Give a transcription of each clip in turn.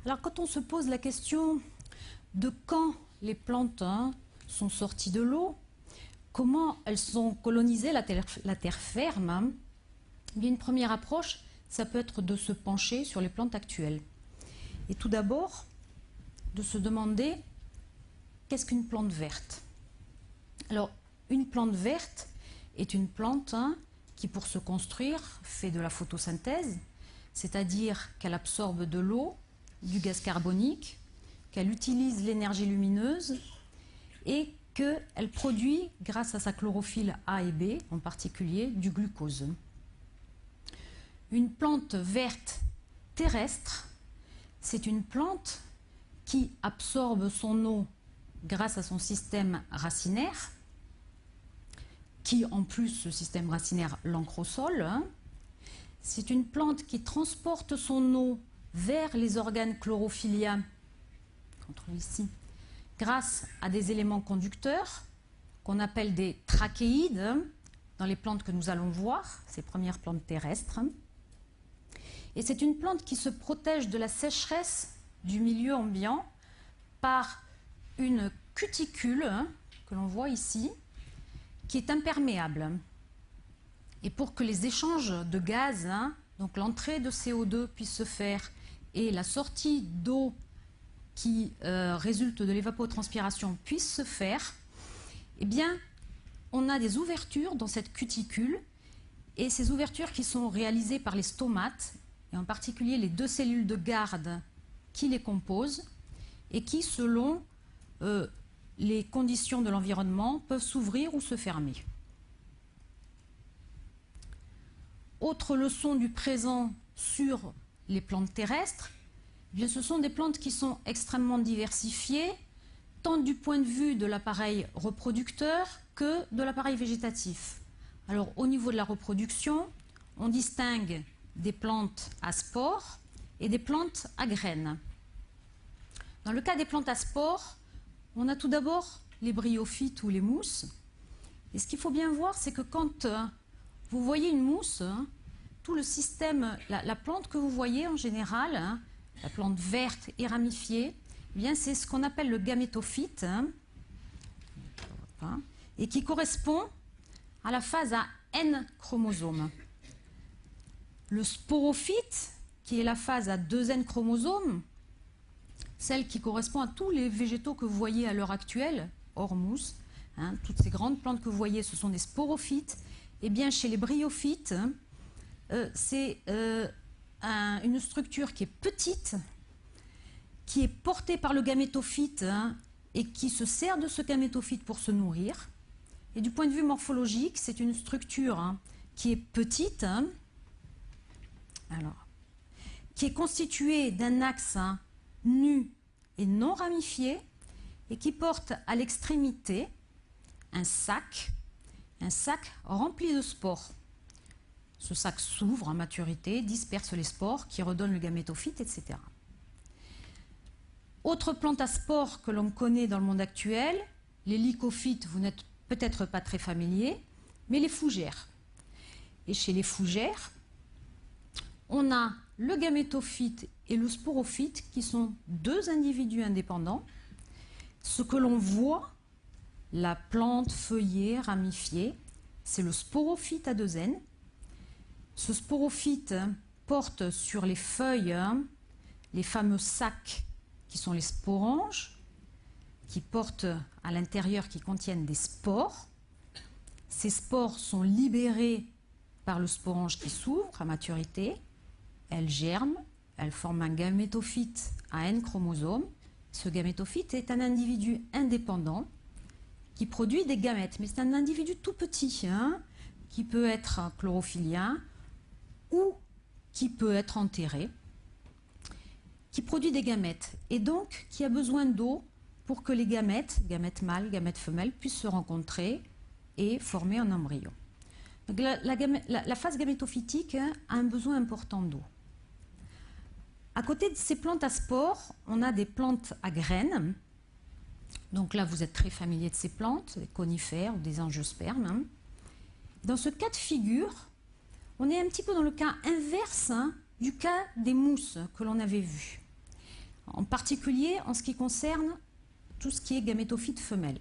Alors quand on se pose la question de quand les plantes sont sorties de l'eau, comment elles ont colonisé la terre ferme, bien, une première approche, ça peut être de se pencher sur les plantes actuelles. Et tout d'abord, de se demander qu'est-ce qu'une plante verte. Alors, une plante verte est une plante qui, pour se construire, fait de la photosynthèse, c'est-à-dire qu'elle absorbe de l'eau, du gaz carbonique, qu'elle utilise l'énergie lumineuse et qu'elle produit, grâce à sa chlorophylle A et B, en particulier, du glucose. Une plante verte terrestre, c'est une plante qui absorbe son eau grâce à son système racinaire, qui en plus, ce système racinaire, l'ancre au sol. C'est une plante qui transporte son eau vers les organes chlorophylliens, qu'on trouve ici, grâce à des éléments conducteurs qu'on appelle des trachéides dans les plantes que nous allons voir, ces premières plantes terrestres. Et c'est une plante qui se protège de la sécheresse du milieu ambiant par une cuticule que l'on voit ici, qui est imperméable. Et pour que les échanges de gaz, donc l'entrée de CO2 puisse se faire et la sortie d'eau qui résulte de l'évapotranspiration puisse se faire, eh bien, on a des ouvertures dans cette cuticule, et ces ouvertures qui sont réalisées par les stomates, et en particulier les deux cellules de garde qui les composent, et qui, selon les conditions de l'environnement, peuvent s'ouvrir ou se fermer. Autre leçon du présent sur les plantes terrestres, eh bien, ce sont des plantes qui sont extrêmement diversifiées, tant du point de vue de l'appareil reproducteur que de l'appareil végétatif. Alors, au niveau de la reproduction, on distingue des plantes à spores et des plantes à graines. Dans le cas des plantes à spores, on a tout d'abord les bryophytes ou les mousses. Et ce qu'il faut bien voir, c'est que quand vous voyez une mousse, tout le système, la plante que vous voyez en général, la plante verte et ramifiée, eh bien c'est ce qu'on appelle le gamétophyte, et qui correspond à la phase à N chromosomes. Le sporophyte, qui est la phase à 2N chromosomes, celle qui correspond à tous les végétaux que vous voyez à l'heure actuelle, hors mousse, toutes ces grandes plantes que vous voyez, ce sont des sporophytes. Et bien chez les bryophytes, c'est une structure qui est petite, qui est portée par le gamétophyte et qui se sert de ce gamétophyte pour se nourrir. Et du point de vue morphologique, c'est une structure qui est petite, qui est constituée d'un axe nu et non ramifié, et qui porte à l'extrémité un sac rempli de spores. Ce sac s'ouvre en maturité, disperse les spores qui redonnent le gamétophyte, etc. Autre plante à spores que l'on connaît dans le monde actuel, les lycophytes, vous n'êtes peut-être pas très familiers, mais les fougères. Et chez les fougères, on a le gamétophyte et le sporophyte qui sont deux individus indépendants. Ce que l'on voit, la plante feuillée, ramifiée, c'est le sporophyte à 2N. Ce sporophyte porte sur les feuilles les fameux sacs qui sont les sporanges, qui portent à l'intérieur, qui contiennent des spores. Ces spores sont libérées par le sporange qui s'ouvre à maturité. Elles germent, elles forment un gamétophyte à N chromosomes. Ce gamétophyte est un individu indépendant qui produit des gamètes, mais c'est un individu tout petit, qui peut être chlorophylien ou qui peut être enterré, qui produit des gamètes et donc qui a besoin d'eau pour que les gamètes mâles, gamètes femelles, puissent se rencontrer et former un embryon. Donc la phase gamétophytique a un besoin important d'eau. À côté de ces plantes à spores, on a des plantes à graines. Donc là, vous êtes très familier de ces plantes, des conifères ou des angiospermes. Dans ce cas de figure, on est un petit peu dans le cas inverse du cas des mousses que l'on avait vu. en particulier en ce qui concerne tout ce qui est gamétophyte femelle.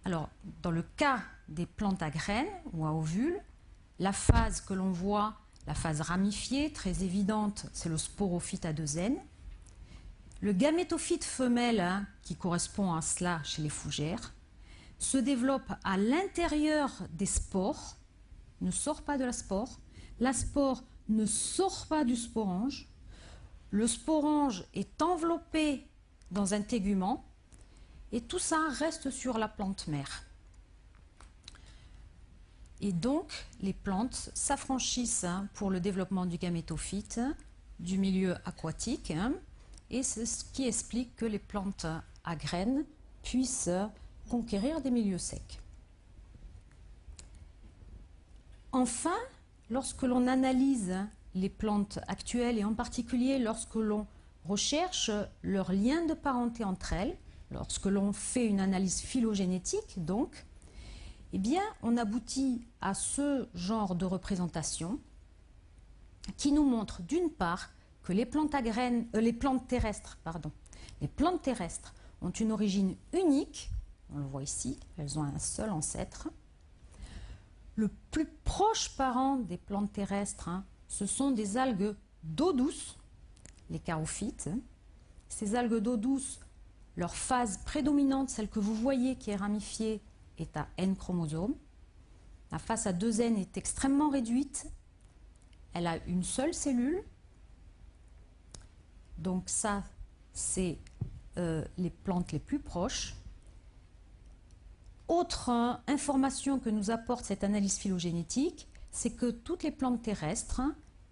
Alors, dans le cas des plantes à graines ou à ovules, la phase que l'on voit, la phase ramifiée, très évidente, c'est le sporophyte à 2 N. Le gamétophyte femelle, hein, qui correspond à cela chez les fougères, se développe à l'intérieur des spores, ne sort pas de la spore. La spore ne sort pas du sporange. Le sporange est enveloppé dans un tégument et tout ça reste sur la plante mère. Et donc, les plantes s'affranchissent pour le développement du gamétophyte, du milieu aquatique, et c'est ce qui explique que les plantes à graines puissent conquérir des milieux secs. Enfin, lorsque l'on analyse les plantes actuelles, et en particulier lorsque l'on recherche leur lien de parenté entre elles, lorsque l'on fait une analyse phylogénétique, donc, eh bien, on aboutit à ce genre de représentation qui nous montre d'une part que les plantes terrestres ont une origine unique, on le voit ici, elles ont un seul ancêtre. Le plus proche parent des plantes terrestres, ce sont des algues d'eau douce, les charophytes. Ces algues d'eau douce, leur phase prédominante, celle que vous voyez qui est ramifiée, est à N chromosomes. La phase à 2 N est extrêmement réduite. Elle a une seule cellule. Donc ça, c'est les plantes les plus proches. Autre information que nous apporte cette analyse phylogénétique, c'est que toutes les plantes terrestres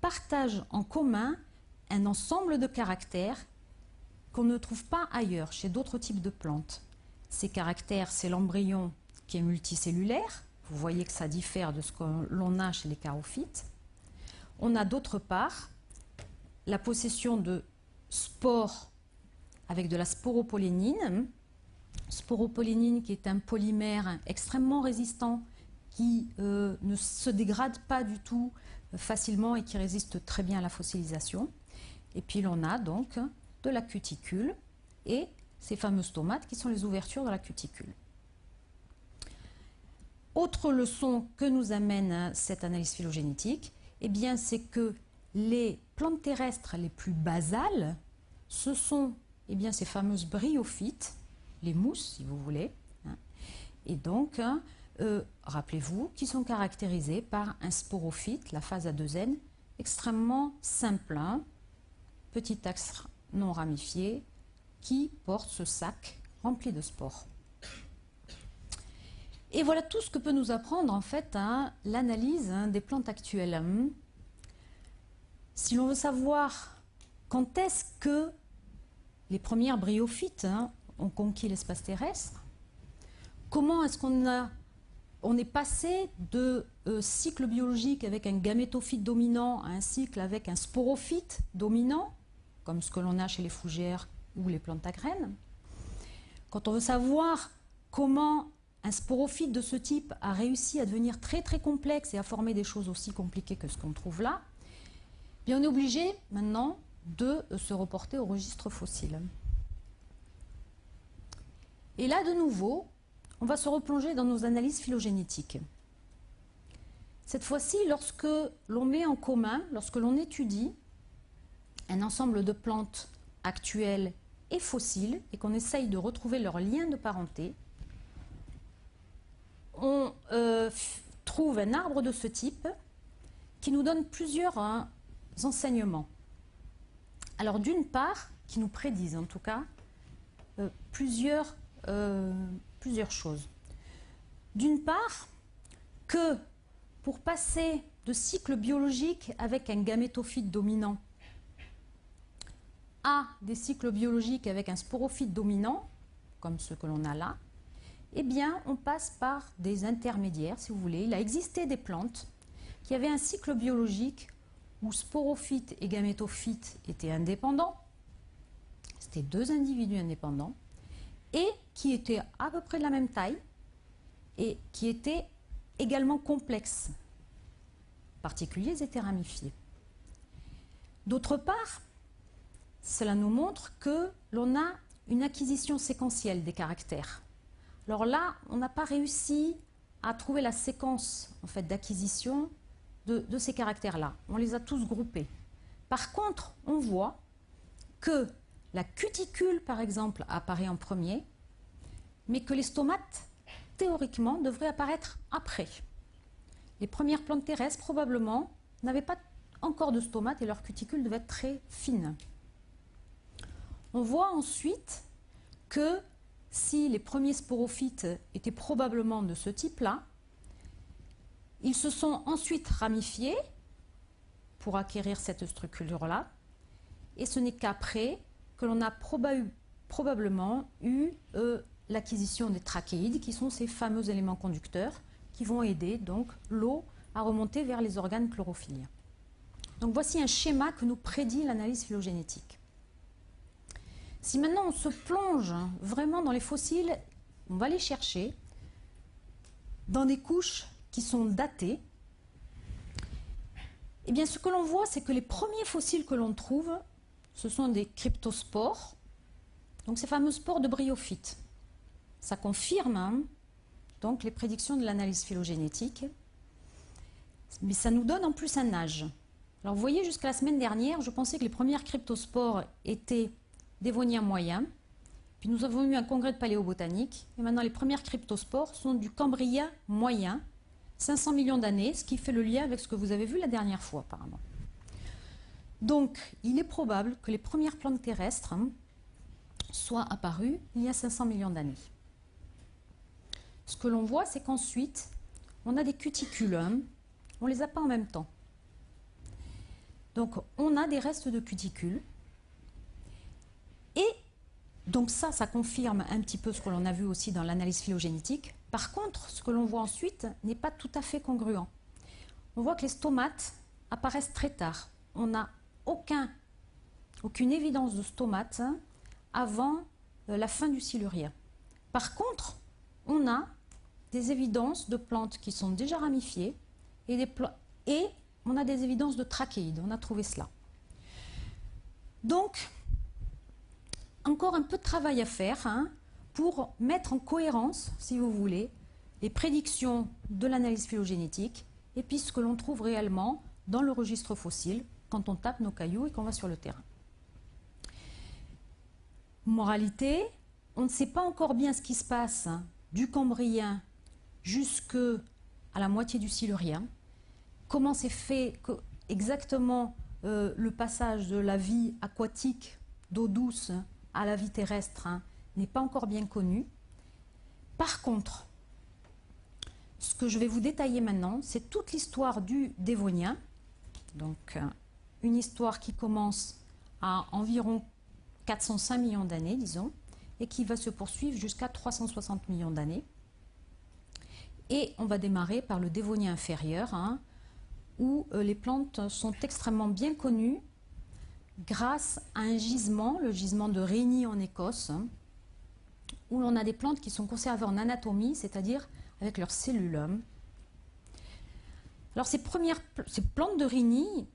partagent en commun un ensemble de caractères qu'on ne trouve pas ailleurs, chez d'autres types de plantes. Ces caractères, c'est l'embryon qui est multicellulaire. Vous voyez que ça diffère de ce que l'on a chez les charophytes. On a d'autre part la possession de spores avec de la sporopollénine. Sporopollénine qui est un polymère extrêmement résistant qui ne se dégrade pas du tout facilement et qui résiste très bien à la fossilisation. Et puis l'on a donc de la cuticule et ces fameux stomates qui sont les ouvertures de la cuticule. Autre leçon que nous amène cette analyse phylogénétique, eh bien, c'est que les plantes terrestres les plus basales, ce sont ces fameuses bryophytes, les mousses si vous voulez, et donc rappelez-vous qui sont caractérisées par un sporophyte, la phase à 2 N, extrêmement simple, petit axe non ramifié qui porte ce sac rempli de spores. Et voilà tout ce que peut nous apprendre en fait l'analyse des plantes actuelles. Si l'on veut savoir quand est-ce que les premières bryophytes ont conquis l'espace terrestre, comment est-ce qu'on est passé de cycle biologique avec un gamétophyte dominant à un cycle avec un sporophyte dominant, comme ce que l'on a chez les fougères ou les plantes à graines. Quand on veut savoir comment un sporophyte de ce type a réussi à devenir très très complexe et à former des choses aussi compliquées que ce qu'on trouve là, bien on est obligé maintenant de se reporter au registre fossile. Et là de nouveau, on va se replonger dans nos analyses phylogénétiques. Cette fois-ci, lorsque l'on met en commun, lorsque l'on étudie un ensemble de plantes actuelles et fossiles et qu'on essaye de retrouver leur lien de parenté, on trouve un arbre de ce type qui nous donne plusieurs enseignements. Alors d'une part, qui nous prédisent en tout cas plusieurs choses. D'une part, que pour passer de cycle biologique avec un gamétophyte dominant à des cycles biologiques avec un sporophyte dominant, comme ceux que l'on a là, eh bien, on passe par des intermédiaires, si vous voulez. Il a existé des plantes qui avaient un cycle biologique où sporophyte et gamétophyte étaient indépendants. C'était 2 individus indépendants et qui étaient à peu près de la même taille et qui étaient également complexes. En particulier, ils étaient ramifiés. D'autre part, cela nous montre que l'on a une acquisition séquentielle des caractères. Alors là, on n'a pas réussi à trouver la séquence en fait, d'acquisition de ces caractères-là. On les a tous groupés. Par contre, on voit que la cuticule, par exemple, apparaît en premier, mais que les stomates, théoriquement, devraient apparaître après. Les premières plantes terrestres, probablement, n'avaient pas encore de stomates et leur cuticule devait être très fine. On voit ensuite que si les premiers sporophytes étaient probablement de ce type-là, ils se sont ensuite ramifiés pour acquérir cette structure-là, et ce n'est qu'après que l'on a probablement eu l'acquisition des trachéides, qui sont ces fameux éléments conducteurs qui vont aider donc l'eau à remonter vers les organes chlorophylliens. Donc voici un schéma que nous prédit l'analyse phylogénétique. Si maintenant on se plonge vraiment dans les fossiles, on va les chercher dans des couches qui sont datées. Eh bien, ce que l'on voit, c'est que les premiers fossiles que l'on trouve, ce sont des cryptospores, donc ces fameux spores de bryophytes. Ça confirme donc les prédictions de l'analyse phylogénétique, mais ça nous donne en plus un âge. Alors vous voyez, jusqu'à la semaine dernière, je pensais que les premières cryptospores étaient dévoniens moyens, puis nous avons eu un congrès de paléobotanique, et maintenant les premières cryptospores sont du cambrien moyen, 500 millions d'années, ce qui fait le lien avec ce que vous avez vu la dernière fois apparemment. Donc il est probable que les premières plantes terrestres soient apparues il y a 500 millions d'années. Ce que l'on voit, c'est qu'ensuite, on a des cuticules, on ne les a pas en même temps. Donc on a des restes de cuticules, et donc ça confirme un petit peu ce que l'on a vu aussi dans l'analyse phylogénétique. Par contre, ce que l'on voit ensuite n'est pas tout à fait congruent. On voit que les stomates apparaissent très tard. On n'a aucune évidence de stomates avant la fin du Silurien. Par contre, on a des évidences de plantes qui sont déjà ramifiées et on a des évidences de trachéides. On a trouvé cela. Donc, encore un peu de travail à faire pour mettre en cohérence, si vous voulez, les prédictions de l'analyse phylogénétique et puis ce que l'on trouve réellement dans le registre fossile quand on tape nos cailloux et qu'on va sur le terrain. Moralité, on ne sait pas encore bien ce qui se passe du Cambrien jusqu'à la moitié du Silurien. Comment s'est fait exactement le passage de la vie aquatique d'eau douce à la vie terrestre n'est pas encore bien connu. Par contre, ce que je vais vous détailler maintenant, c'est toute l'histoire du Dévonien. Donc, une histoire qui commence à environ 405 millions d'années, disons, et qui va se poursuivre jusqu'à 360 millions d'années. Et on va démarrer par le Dévonien inférieur, où les plantes sont extrêmement bien connues grâce à un gisement, le gisement de Rhynie en Écosse, où l'on a des plantes qui sont conservées en anatomie, c'est-à-dire avec leurs cellules. Alors ces plantes de Rhynie,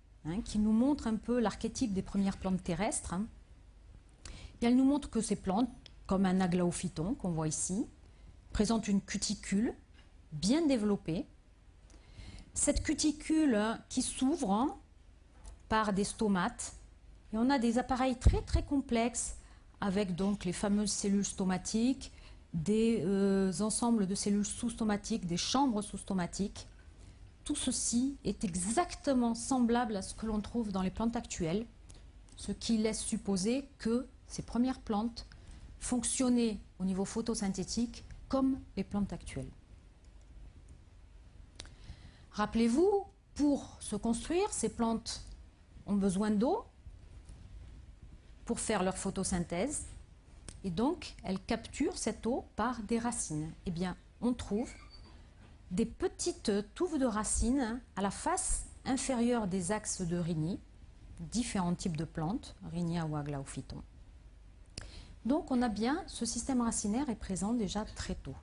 qui nous montrent un peu l'archétype des premières plantes terrestres, elles nous montrent que ces plantes, comme un aglaophyton qu'on voit ici, présentent une cuticule bien développée. Cette cuticule qui s'ouvre par des stomates, et on a des appareils très très complexes avec donc les fameuses cellules stomatiques, des ensembles de cellules sous-stomatiques, des chambres sous-stomatiques. Tout ceci est exactement semblable à ce que l'on trouve dans les plantes actuelles, ce qui laisse supposer que ces premières plantes fonctionnaient au niveau photosynthétique comme les plantes actuelles. Rappelez-vous, pour se construire, ces plantes ont besoin d'eau pour faire leur photosynthèse, et donc elles capturent cette eau par des racines. Eh bien, on trouve des petites touffes de racines à la face inférieure des axes de Rhynie, différents types de plantes, Rhynia ou Aglaophyton. Donc on a bien, ce système racinaire est présent déjà très tôt.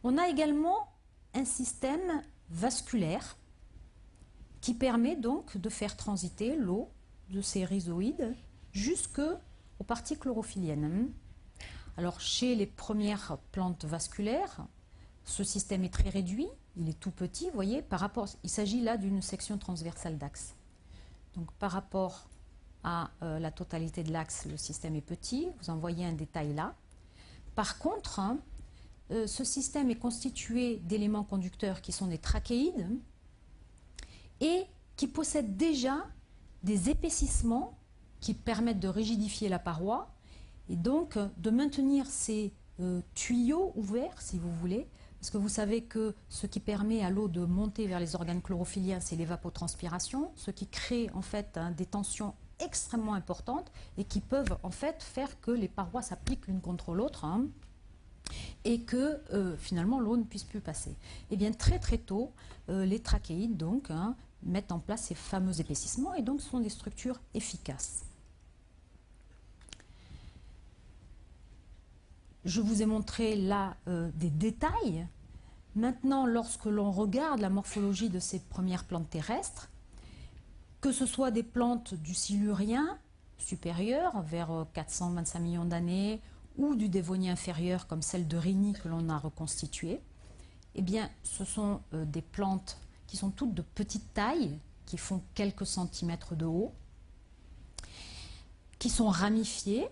On a également un système vasculaire qui permet donc de faire transiter l'eau de ces rhizoïdes jusqu'aux parties chlorophylliennes. Alors chez les premières plantes vasculaires, ce système est très réduit, il est tout petit, vous voyez, par rapport, il s'agit là d'une section transversale d'axe. Donc par rapport à la totalité de l'axe, le système est petit, vous en voyez un détail là. Par contre, ce système est constitué d'éléments conducteurs qui sont des trachéides et qui possèdent déjà des épaississements qui permettent de rigidifier la paroi et donc de maintenir ces tuyaux ouverts, si vous voulez, parce que vous savez que ce qui permet à l'eau de monter vers les organes chlorophylliens, c'est l'évapotranspiration, ce qui crée en fait des tensions extrêmement importantes et qui peuvent en fait faire que les parois s'appliquent l'une contre l'autre et que finalement l'eau ne puisse plus passer. Et bien très très tôt, les trachéides donc mettent en place ces fameux épaississements et donc ce sont des structures efficaces. Je vous ai montré là des détails. Maintenant, lorsque l'on regarde la morphologie de ces premières plantes terrestres, que ce soit des plantes du Silurien supérieur, vers 425 millions d'années, ou du Dévonien inférieur, comme celle de Rhynie que l'on a reconstituée, eh bien, ce sont des plantes qui sont toutes de petite taille, qui font quelques centimètres de haut, qui sont ramifiées,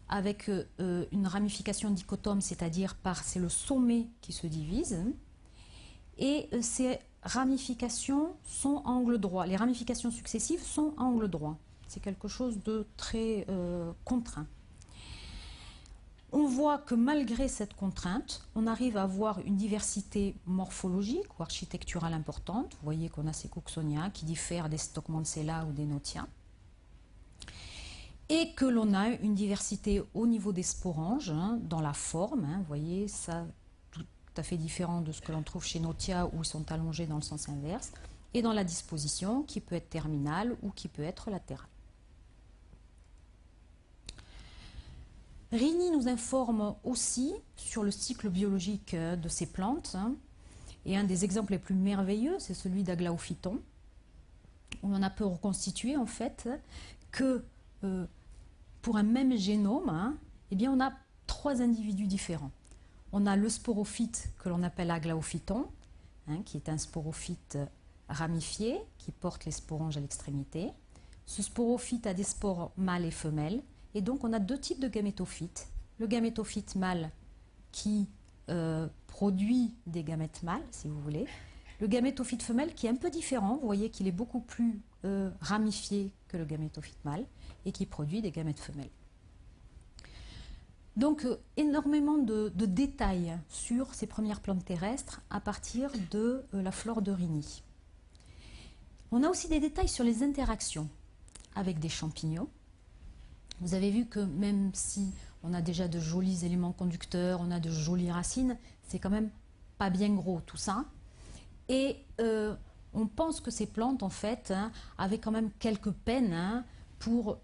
avec une ramification dichotome, c'est-à-dire c'est le sommet qui se divise, et ces ramifications sont à angle droit. Les ramifications successives sont à angle droit. C'est quelque chose de très contraint. On voit que malgré cette contrainte, on arrive à avoir une diversité morphologique ou architecturale importante. Vous voyez qu'on a ces Cooksonia qui diffèrent des Stockmannsella ou des Notia. Et que l'on a une diversité au niveau des sporanges, dans la forme. Vous voyez, ça tout à fait différent de ce que l'on trouve chez Notia où ils sont allongés dans le sens inverse. Et dans la disposition qui peut être terminale ou qui peut être latérale. Rhynie nous informe aussi sur le cycle biologique de ces plantes. Et un des exemples les plus merveilleux, c'est celui d'Aglaophyton, où on a pu reconstituer en fait que pour un même génome, eh bien, on a 3 individus différents. On a le sporophyte que l'on appelle Aglaophyton, qui est un sporophyte ramifié, qui porte les sporanges à l'extrémité. Ce sporophyte a des spores mâles et femelles. Et donc, on a 2 types de gamétophytes. Le gamétophyte mâle qui produit des gamètes mâles, si vous voulez. Le gamétophyte femelle qui est un peu différent. Vous voyez qu'il est beaucoup plus ramifié que le gamétophyte mâle et qui produit des gamètes femelles. Donc, énormément de détails sur ces premières plantes terrestres à partir de la flore de Rhynie. On a aussi des détails sur les interactions avec des champignons. Vous avez vu que même si on a déjà de jolis éléments conducteurs, on a de jolies racines, c'est quand même pas bien gros tout ça. Et on pense que ces plantes, en fait, avaient quand même quelques peines pour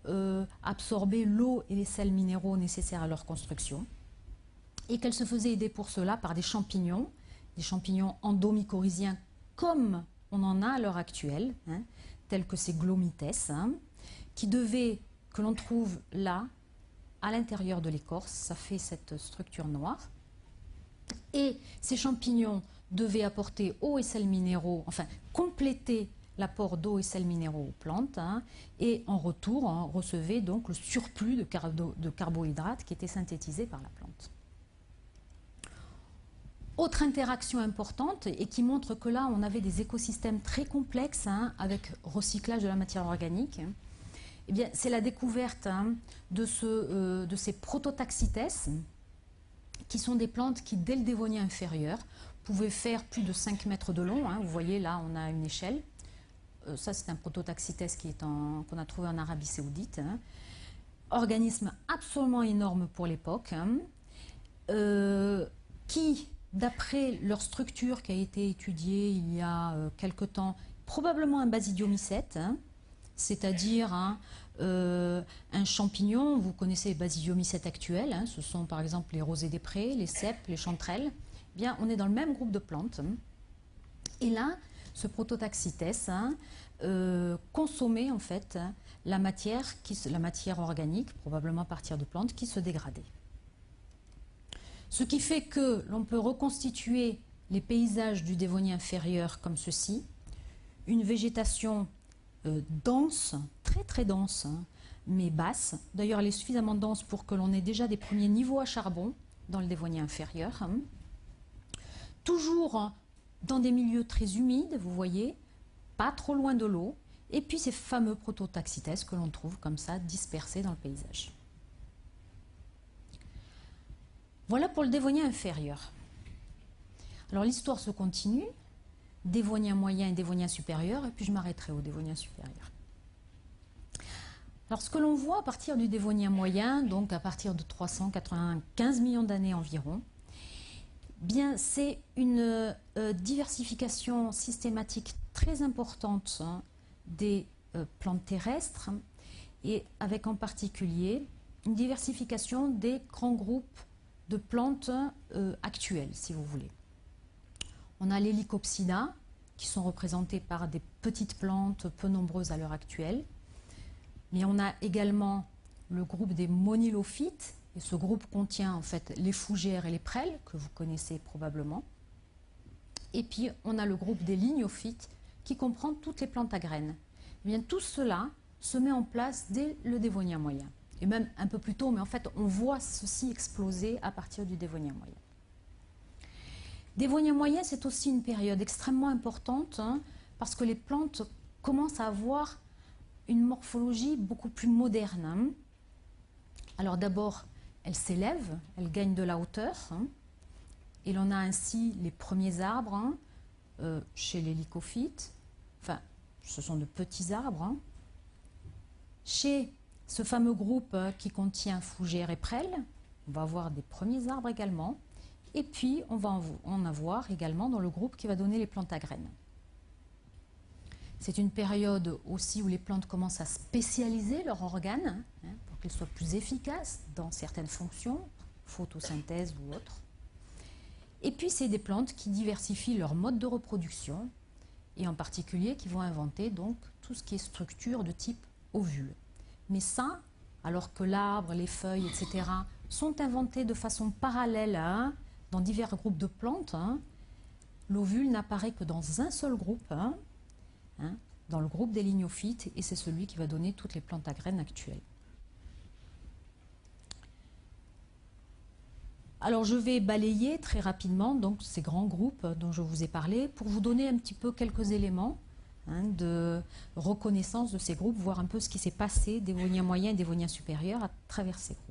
absorber l'eau et les sels minéraux nécessaires à leur construction. Et qu'elles se faisaient aider pour cela par des champignons endomycorhiziens comme on en a à l'heure actuelle, tels que ces glomites, que l'on trouve là, à l'intérieur de l'écorce, ça fait cette structure noire. Et ces champignons devaient apporter eau et sels minéraux, enfin compléter l'apport d'eau et sels minéraux aux plantes, et en retour, recevaient donc le surplus de carbohydrates qui était synthétisé par la plante. Autre interaction importante, et qui montre que là, on avait des écosystèmes très complexes, avec recyclage de la matière organique, eh bien, c'est la découverte de ces prototaxites, qui sont des plantes qui, dès le Dévonien inférieur, pouvaient faire plus de 5 mètres de long. Vous voyez, là, on a une échelle. Ça, c'est un prototaxites qu'on a trouvé en Arabie Saoudite. Organisme absolument énorme pour l'époque, qui, d'après leur structure qui a été étudiée il y a quelque temps, probablement un basidiomycète, c'est-à-dire un champignon. Vous connaissez les basidiomycètes actuels, ce sont par exemple les rosées des prés, les cèpes, les chanterelles. Eh bien, on est dans le même groupe de plantes. Et là, ce prototaxites consommer en fait la matière organique, probablement à partir de plantes, qui se dégradait. Ce qui fait que l'on peut reconstituer les paysages du Dévonien inférieur comme ceci, une végétation dense, très très dense, mais basse. D'ailleurs, elle est suffisamment dense pour que l'on ait déjà des premiers niveaux à charbon dans le Dévonien inférieur. Toujours dans des milieux très humides, vous voyez, pas trop loin de l'eau, et puis ces fameux prototaxites que l'on trouve comme ça dispersés dans le paysage. Voilà pour le Dévonien inférieur. Alors l'histoire se continue, Dévonien moyen et Dévonien supérieur, et puis je m'arrêterai au Dévonien supérieur. Alors ce que l'on voit à partir du Dévonien moyen, donc à partir de 395 millions d'années environ, bien c'est une diversification systématique très importante des plantes terrestres, et avec en particulier une diversification des grands groupes de plantes actuelles, si vous voulez. On a les Lycopsida, qui sont représentées par des petites plantes peu nombreuses à l'heure actuelle. Mais on a également le groupe des monilophytes, et ce groupe contient en fait les fougères et les prêles, que vous connaissez probablement. Et puis on a le groupe des lignophytes, qui comprend toutes les plantes à graines. Eh bien, tout cela se met en place dès le Dévonien moyen. Et même un peu plus tôt, mais en fait on voit ceci exploser à partir du Dévonien moyen. Dévonien moyen, c'est aussi une période extrêmement importante, parce que les plantes commencent à avoir une morphologie beaucoup plus moderne. Alors d'abord, elles s'élèvent, elles gagnent de la hauteur, et l'on a ainsi les premiers arbres chez les lycophytes. Enfin, ce sont de petits arbres. Chez ce fameux groupe qui contient fougères et prêles, on va avoir des premiers arbres également. Et puis, on va en avoir également dans le groupe qui va donner les plantes à graines. C'est une période aussi où les plantes commencent à spécialiser leurs organes pour qu'elles soient plus efficaces dans certaines fonctions, photosynthèse ou autres. Et puis, c'est des plantes qui diversifient leur mode de reproduction et en particulier qui vont inventer donc tout ce qui est structure de type ovule. Mais ça, alors que l'arbre, les feuilles, etc. sont inventés de façon parallèle dans divers groupes de plantes, l'ovule n'apparaît que dans un seul groupe, dans le groupe des lignophytes, et c'est celui qui va donner toutes les plantes à graines actuelles. Alors je vais balayer très rapidement donc, ces grands groupes dont je vous ai parlé pour vous donner un petit peu quelques éléments de reconnaissance de ces groupes, voir un peu ce qui s'est passé Dévonien moyen et Dévonien supérieur à travers ces groupes.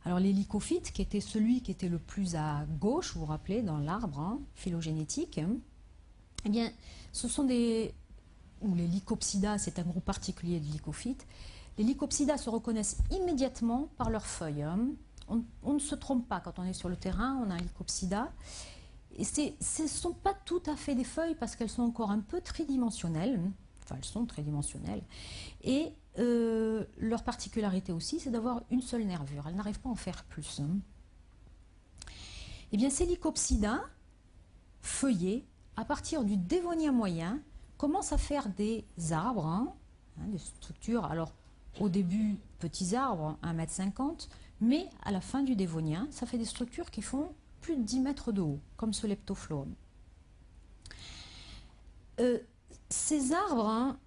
Alors les lycophytes, qui était celui qui était le plus à gauche, vous vous rappelez, dans l'arbre phylogénétique, eh bien, ce sont des... ou les lycopsida, c'est un groupe particulier de lycophytes. Les lycopsida se reconnaissent immédiatement par leurs feuilles. On ne se trompe pas quand on est sur le terrain, on a un lycopsida. Et ce ne sont pas tout à fait des feuilles parce qu'elles sont encore un peu tridimensionnelles. Enfin, elles sont tridimensionnelles. Et leur particularité aussi, c'est d'avoir une seule nervure. Elles n'arrivent pas à en faire plus. Eh bien, ces lycopsida, feuillés, à partir du Dévonien moyen, commencent à faire des arbres, des structures. Alors, au début, petits arbres, 1,50 m, mais à la fin du Dévonien, ça fait des structures qui font plus de 10 mètres de haut, comme ce leptophlome. Ces arbres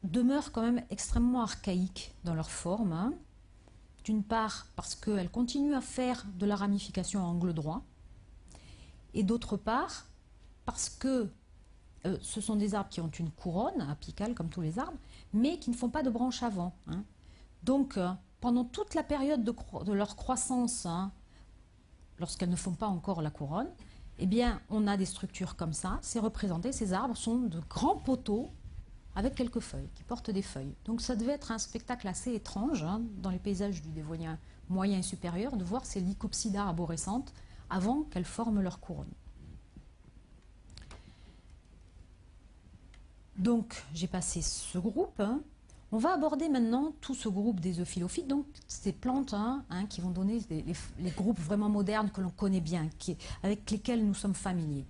demeurent quand même extrêmement archaïques dans leur forme. D'une part, parce qu'elles continuent à faire de la ramification à angle droit, et d'autre part, parce que ce sont des arbres qui ont une couronne apicale, comme tous les arbres, mais qui ne font pas de branches avant. Donc, pendant toute la période de leur croissance, lorsqu'elles ne font pas encore la couronne, eh bien, on a des structures comme ça. C'est représenté, ces arbres sont de grands poteaux avec quelques feuilles, qui portent des feuilles. Donc ça devait être un spectacle assez étrange dans les paysages du Dévonien moyen et supérieur, de voir ces lycopsida arborescentes avant qu'elles forment leur couronne. Donc, j'ai passé ce groupe. On va aborder maintenant tout ce groupe des euphyllophytes, donc ces plantes qui vont donner les groupes vraiment modernes que l'on connaît bien, avec lesquels nous sommes familiers.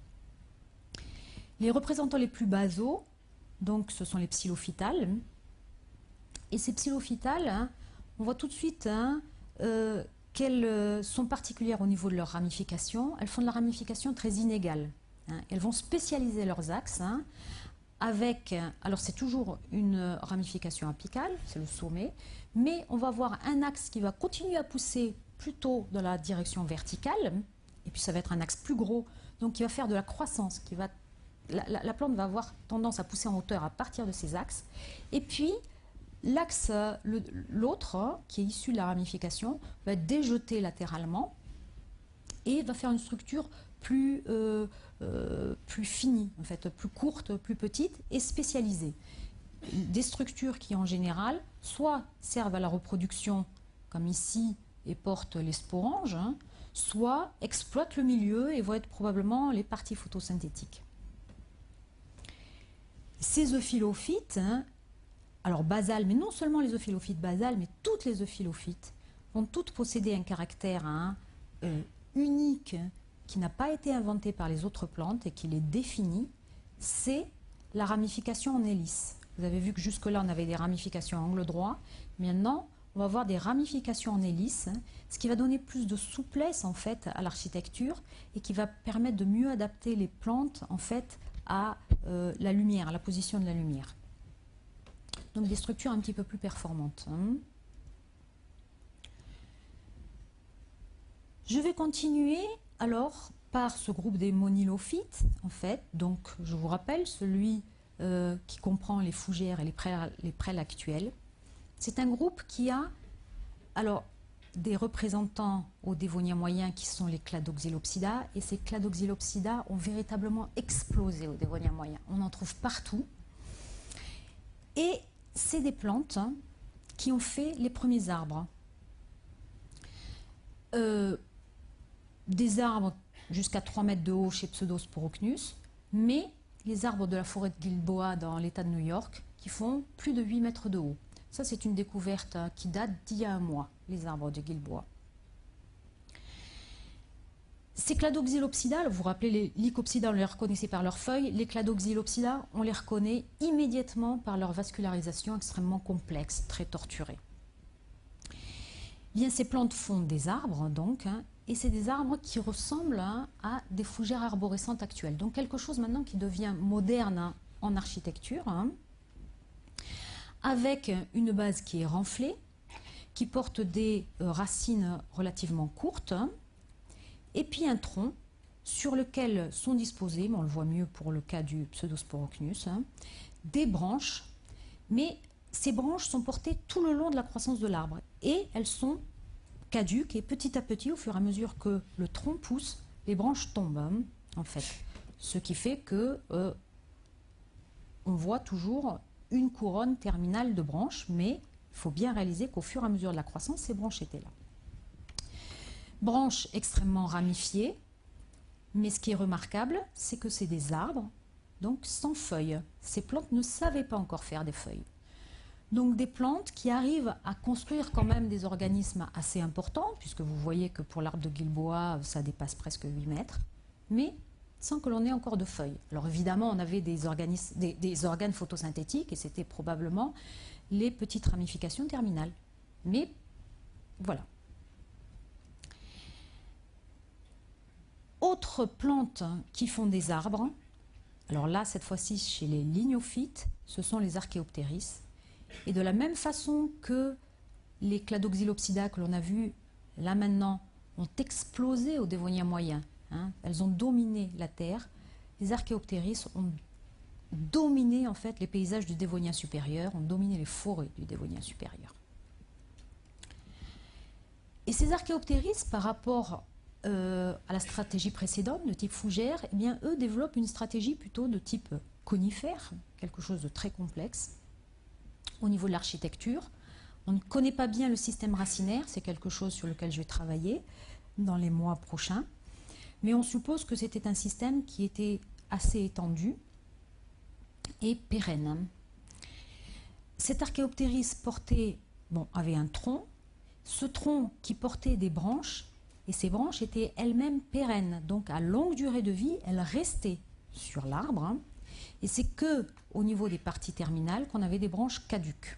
Les représentants les plus basaux donc ce sont les psilophytales. Et ces psilophytales, hein, on voit tout de suite hein, qu'elles sont particulières au niveau de leur ramification. Elles font de la ramification très inégale. Hein. Elles vont spécialiser leurs axes hein, avec, alors c'est toujours une ramification apicale, c'est le sommet, mais on va avoir un axe qui va continuer à pousser plutôt dans la direction verticale, et puis ça va être un axe plus gros, donc qui va faire de la croissance, la plante va avoir tendance à pousser en hauteur à partir de ces axes, et puis l'axe, l'autre, qui est issu de la ramification, va être déjeté latéralement et va faire une structure plus finie, en fait, plus courte, plus petite et spécialisée. Des structures qui, en général, soit servent à la reproduction, comme ici, et portent les sporanges, hein, soit exploitent le milieu et vont être probablement les parties photosynthétiques. Ces euphylophytes, hein, alors basales, mais non seulement les euphylophytes basales, mais toutes les euphylophytes vont toutes posséder un caractère hein, unique qui n'a pas été inventé par les autres plantes et qui les définit, c'est la ramification en hélice. Vous avez vu que jusque-là, on avait des ramifications à angle droit. Maintenant, on va avoir des ramifications en hélice, ce qui va donner plus de souplesse en fait à l'architecture et qui va permettre de mieux adapter les plantes en fait à la lumière, à la position de la lumière. Donc des structures un petit peu plus performantes. Hein. Je vais continuer alors par ce groupe des monilophytes, en fait. Donc je vous rappelle, celui qui comprend les fougères et les prêles actuels. C'est un groupe qui a alors des représentants au Dévonien moyen qui sont les Cladoxylopsida, et ces Cladoxylopsida ont véritablement explosé au Dévonien moyen. On en trouve partout. Et c'est des plantes hein, qui ont fait les premiers arbres. Des arbres jusqu'à 3 mètres de haut chez Pseudosporocnus, mais les arbres de la forêt de Gilboa dans l'État de New York qui font plus de 8 mètres de haut. Ça, c'est une découverte qui date d'il y a un mois, les arbres de Gilboa. Ces Cladoxylopsida, vous vous rappelez, les Lycopsida, on les reconnaissait par leurs feuilles. Les Cladoxylopsida, on les reconnaît immédiatement par leur vascularisation extrêmement complexe, très torturée. Bien, ces plantes font des arbres, donc, hein, et c'est des arbres qui ressemblent hein, à des fougères arborescentes actuelles. Donc, quelque chose maintenant qui devient moderne hein, en architecture, hein, avec une base qui est renflée, qui porte des racines relativement courtes, hein, et puis un tronc sur lequel sont disposées, mais on le voit mieux pour le cas du Pseudosporocnus, hein, des branches, mais ces branches sont portées tout le long de la croissance de l'arbre et elles sont caduques et petit à petit, au fur et à mesure que le tronc pousse, les branches tombent, hein, en fait. Ce qui fait que on voit toujours une couronne terminale de branches, mais il faut bien réaliser qu'au fur et à mesure de la croissance, ces branches étaient là. Branches extrêmement ramifiées, mais ce qui est remarquable, c'est que c'est des arbres, donc sans feuilles. Ces plantes ne savaient pas encore faire des feuilles. Donc des plantes qui arrivent à construire quand même des organismes assez importants, puisque vous voyez que pour l'arbre de Gilboa, ça dépasse presque 8 mètres, mais sans que l'on ait encore de feuilles. Alors évidemment, on avait des organes photosynthétiques, et c'était probablement les petites ramifications terminales. Mais voilà. Autres plantes qui font des arbres, alors là, cette fois-ci, chez les lignophytes, ce sont les Archéoptéris. Et de la même façon que les Cladoxylopsida que l'on a vus là maintenant ont explosé au Dévonien moyen, hein, elles ont dominé la terre, les Archéoptéris ont dominé en fait les paysages du Dévonien supérieur, ont dominé les forêts du Dévonien supérieur. Et ces Archéoptéris, par rapport à la stratégie précédente de type fougère, eh bien, eux développent une stratégie plutôt de type conifère, quelque chose de très complexe. Au niveau de l'architecture, on ne connaît pas bien le système racinaire, c'est quelque chose sur lequel je vais travailler dans les mois prochains, mais on suppose que c'était un système qui était assez étendu et pérenne. Cet Archéoptéris portait, avait un tronc, ce tronc qui portait des branches, et ces branches étaient elles-mêmes pérennes, donc à longue durée de vie, elles restaient sur l'arbre, hein, Et c'est que au niveau des parties terminales qu'on avait des branches caduques.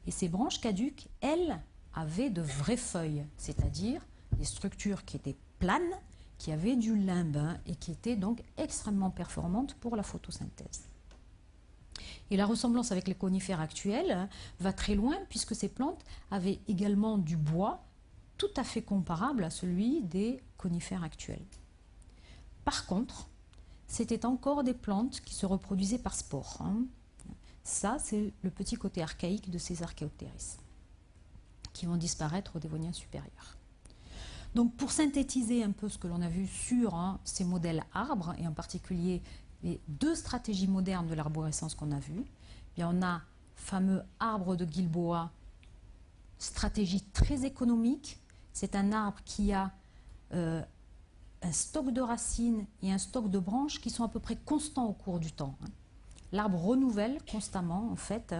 Et ces branches caduques, elles, avaient de vraies feuilles, c'est-à-dire des structures qui étaient planes, qui avaient du limbe et qui étaient donc extrêmement performantes pour la photosynthèse. Et la ressemblance avec les conifères actuels va très loin puisque ces plantes avaient également du bois tout à fait comparable à celui des conifères actuels. Par contre, c'était encore des plantes qui se reproduisaient par spores. Ça, c'est le petit côté archaïque de ces Archéoptéris, qui vont disparaître au Dévonien supérieur. Donc, pour synthétiser un peu ce que l'on a vu sur ces modèles arbres, et en particulier les deux stratégies modernes de l'arborescence qu'on a vues, bien, on a le fameux arbre de Guilboa, stratégie très économique. C'est un arbre qui a un stock de racines et un stock de branches qui sont à peu près constants au cours du temps. L'arbre renouvelle constamment, en fait,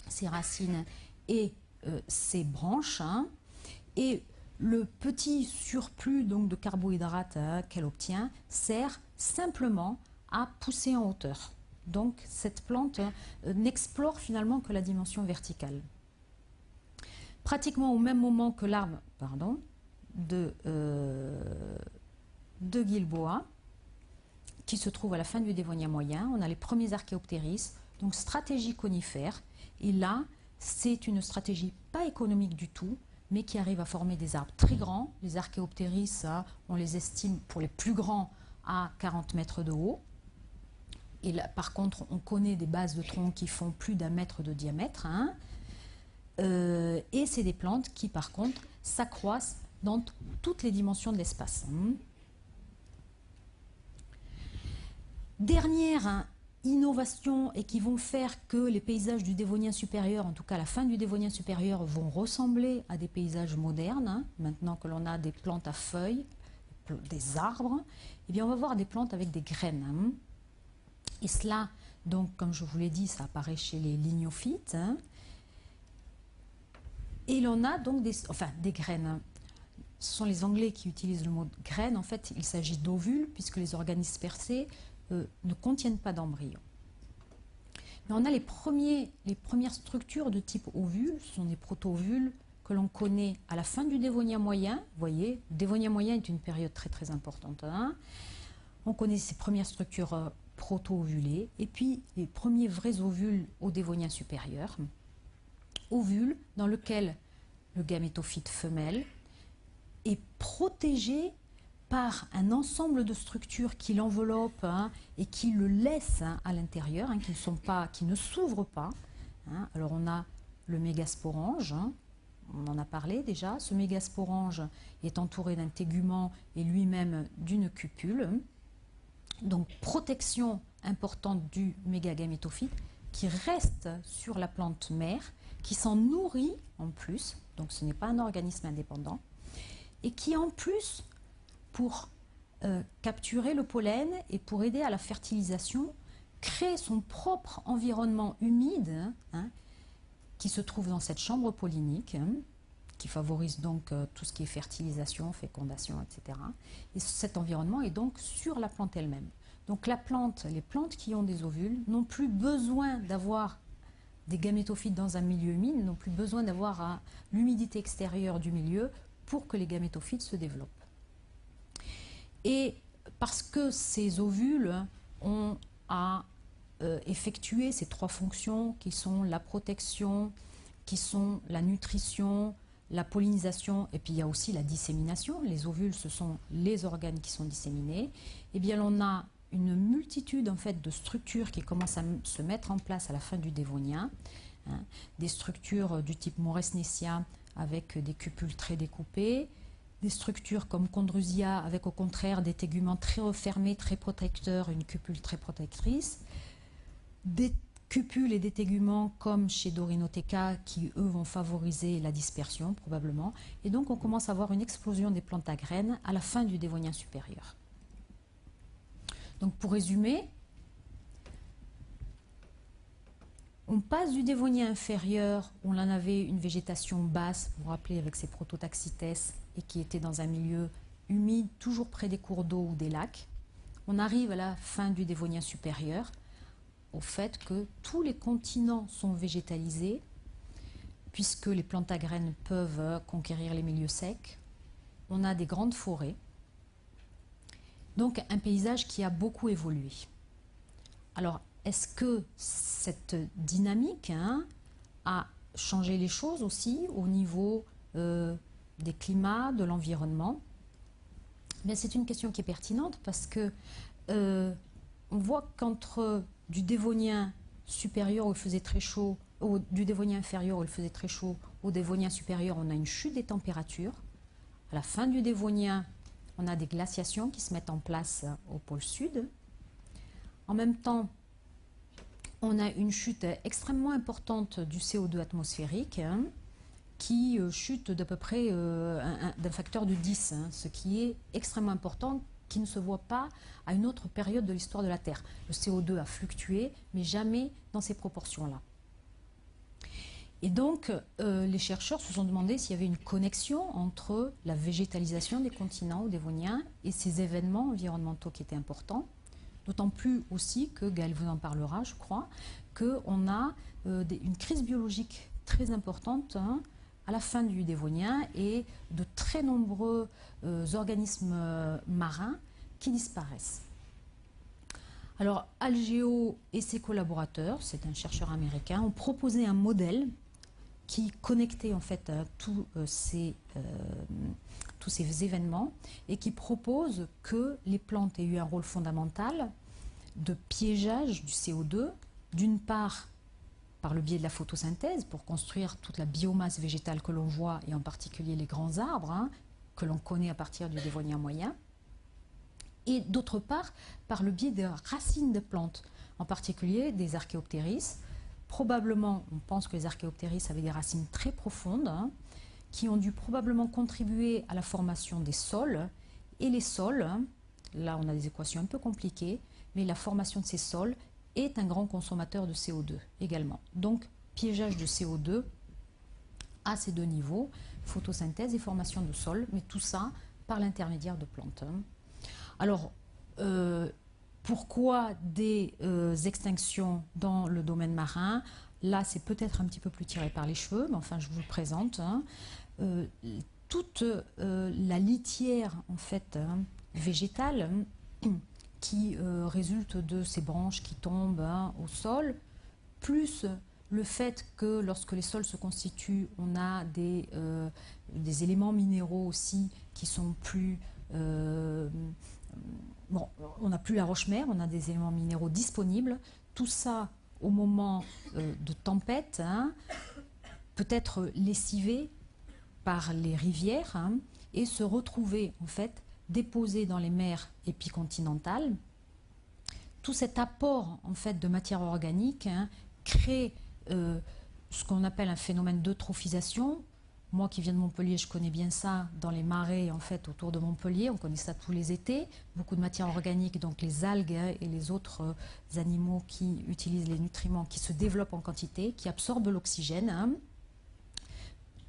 ses racines et ses branches. Et le petit surplus donc, de carbohydrates qu'elle obtient sert simplement à pousser en hauteur. Donc, cette plante n'explore finalement que la dimension verticale. Pratiquement au même moment que l'arbre de Guilboa, qui se trouve à la fin du Dévonien moyen, on a les premiers Archéoptéris, donc stratégie conifère. Et là, c'est une stratégie pas économique du tout, mais qui arrive à former des arbres très grands. Les Archéoptéris, on les estime pour les plus grands à 40 mètres de haut. Et là, par contre, on connaît des bases de troncs qui font plus d'1 mètre de diamètre. Et c'est des plantes qui, par contre, s'accroissent dans toutes les dimensions de l'espace. Dernière innovation et qui vont faire que les paysages du Dévonien supérieur, en tout cas la fin du Dévonien supérieur, vont ressembler à des paysages modernes. Maintenant que l'on a des plantes à feuilles, des arbres, eh bien on va voir des plantes avec des graines. Et cela, donc, comme je vous l'ai dit, ça apparaît chez les lignophytes. Et l'on a donc des graines. Ce sont les Anglais qui utilisent le mot graine. En fait, il s'agit d'ovules, puisque les organismes percés ne contiennent pas d'embryons. Mais on a les premières structures de type ovule, ce sont des proto-ovules que l'on connaît à la fin du Dévonien moyen. Vous voyez, le Dévonien moyen est une période très très importante. On connaît ces premières structures proto-ovulées, et puis les premiers vrais ovules au Dévonien supérieur. Ovule dans lequel le gamétophyte femelle est protégé par un ensemble de structures qui l'enveloppent et qui le laissent à l'intérieur, qui ne s'ouvrent pas. Alors on a le mégasporange, on en a parlé déjà. Ce mégasporange est entouré d'un tégument et lui-même d'une cupule. Donc protection importante du mégagamétophyte qui reste sur la plante mère, qui s'en nourrit en plus, donc ce n'est pas un organisme indépendant, et qui en plus, pour capturer le pollen et pour aider à la fertilisation, crée son propre environnement humide qui se trouve dans cette chambre pollinique, qui favorise donc tout ce qui est fertilisation, fécondation, etc. Et cet environnement est donc sur la plante elle-même. Donc les plantes qui ont des ovules n'ont plus besoin d'avoir des gamétophytes dans un milieu humide, n'ont plus besoin d'avoir l'humidité extérieure du milieu pour que les gamétophytes se développent. Et parce que ces ovules ont à effectuer ces 3 fonctions qui sont la protection, qui sont la nutrition, la pollinisation, et puis il y a aussi la dissémination. Les ovules, ce sont les organes qui sont disséminés. Eh bien, on a une multitude en fait, de structures qui commencent à se mettre en place à la fin du Dévonien. Des structures du type Moresnetia avec des cupules très découpées, des structures comme Chondrusia avec au contraire des téguments très refermés, très protecteurs, une cupule très protectrice, des cupules et des téguments comme chez Dorinotheca qui eux vont favoriser la dispersion probablement, et donc on commence à avoir une explosion des plantes à graines à la fin du Dévonien supérieur. Donc pour résumer, on passe du Dévonien inférieur, où on en avait une végétation basse, vous vous rappelez, avec ses prototaxites, et qui était dans un milieu humide, toujours près des cours d'eau ou des lacs, on arrive à la fin du Dévonien supérieur, au fait que tous les continents sont végétalisés, puisque les plantes à graines peuvent conquérir les milieux secs. On a des grandes forêts. Donc un paysage qui a beaucoup évolué. Alors, est-ce que cette dynamique a changé les choses aussi au niveau des climats, de l'environnement? C'est une question qui est pertinente parce que on voit qu'entre du Dévonien supérieur où il faisait très chaud, ou du Dévonien inférieur où il faisait très chaud, au Dévonien supérieur, on a une chute des températures. À la fin du Dévonien, on a des glaciations qui se mettent en place au pôle sud. En même temps, on a une chute extrêmement importante du CO2 atmosphérique qui chute d'à peu près d'un facteur de 10, ce qui est extrêmement important, qui ne se voit pas à une autre période de l'histoire de la Terre. Le CO2 a fluctué, mais jamais dans ces proportions-là. Et donc, les chercheurs se sont demandé s'il y avait une connexion entre la végétalisation des continents dévoniens et ces événements environnementaux qui étaient importants. D'autant plus aussi que, Gaël vous en parlera, je crois, qu'on a une crise biologique très importante à la fin du Dévonien et de très nombreux organismes marins qui disparaissent. Alors, Algeo et ses collaborateurs, c'est un chercheur américain, ont proposé un modèle qui connectait en fait tous ces événements et qui propose que les plantes aient eu un rôle fondamental de piégeage du CO2, d'une part par le biais de la photosynthèse pour construire toute la biomasse végétale que l'on voit et en particulier les grands arbres que l'on connaît à partir du Dévonien moyen, et d'autre part par le biais des racines de plantes, en particulier des Archéoptéris. Probablement, on pense que les Archéoptéris avaient des racines très profondes qui ont dû probablement contribuer à la formation des sols. Et les sols, là on a des équations un peu compliquées, mais la formation de ces sols est un grand consommateur de CO2 également. Donc, piégeage de CO2 à ces deux niveaux, photosynthèse et formation de sol, mais tout ça par l'intermédiaire de plantes. Alors, pourquoi des extinctions dans le domaine marin? Là, c'est peut-être un petit peu plus tiré par les cheveux, mais enfin, je vous le présente. Toute la litière, en fait, végétale, qui résulte de ces branches qui tombent au sol, plus le fait que lorsque les sols se constituent, on a des éléments minéraux aussi qui sont plus... bon, on n'a plus la roche-mère, on a des éléments minéraux disponibles. Tout ça, au moment de tempête, peut être lessivé par les rivières et se retrouver en fait déposé dans les mers épicontinentales. Tout cet apport en fait de matière organique crée ce qu'on appelle un phénomène d'eutrophisation. Moi qui viens de Montpellier, je connais bien ça dans les marais en fait autour de Montpellier, on connaît ça tous les étés, beaucoup de matière organique, donc les algues et les autres animaux qui utilisent les nutriments, qui se développent en quantité, qui absorbent l'oxygène,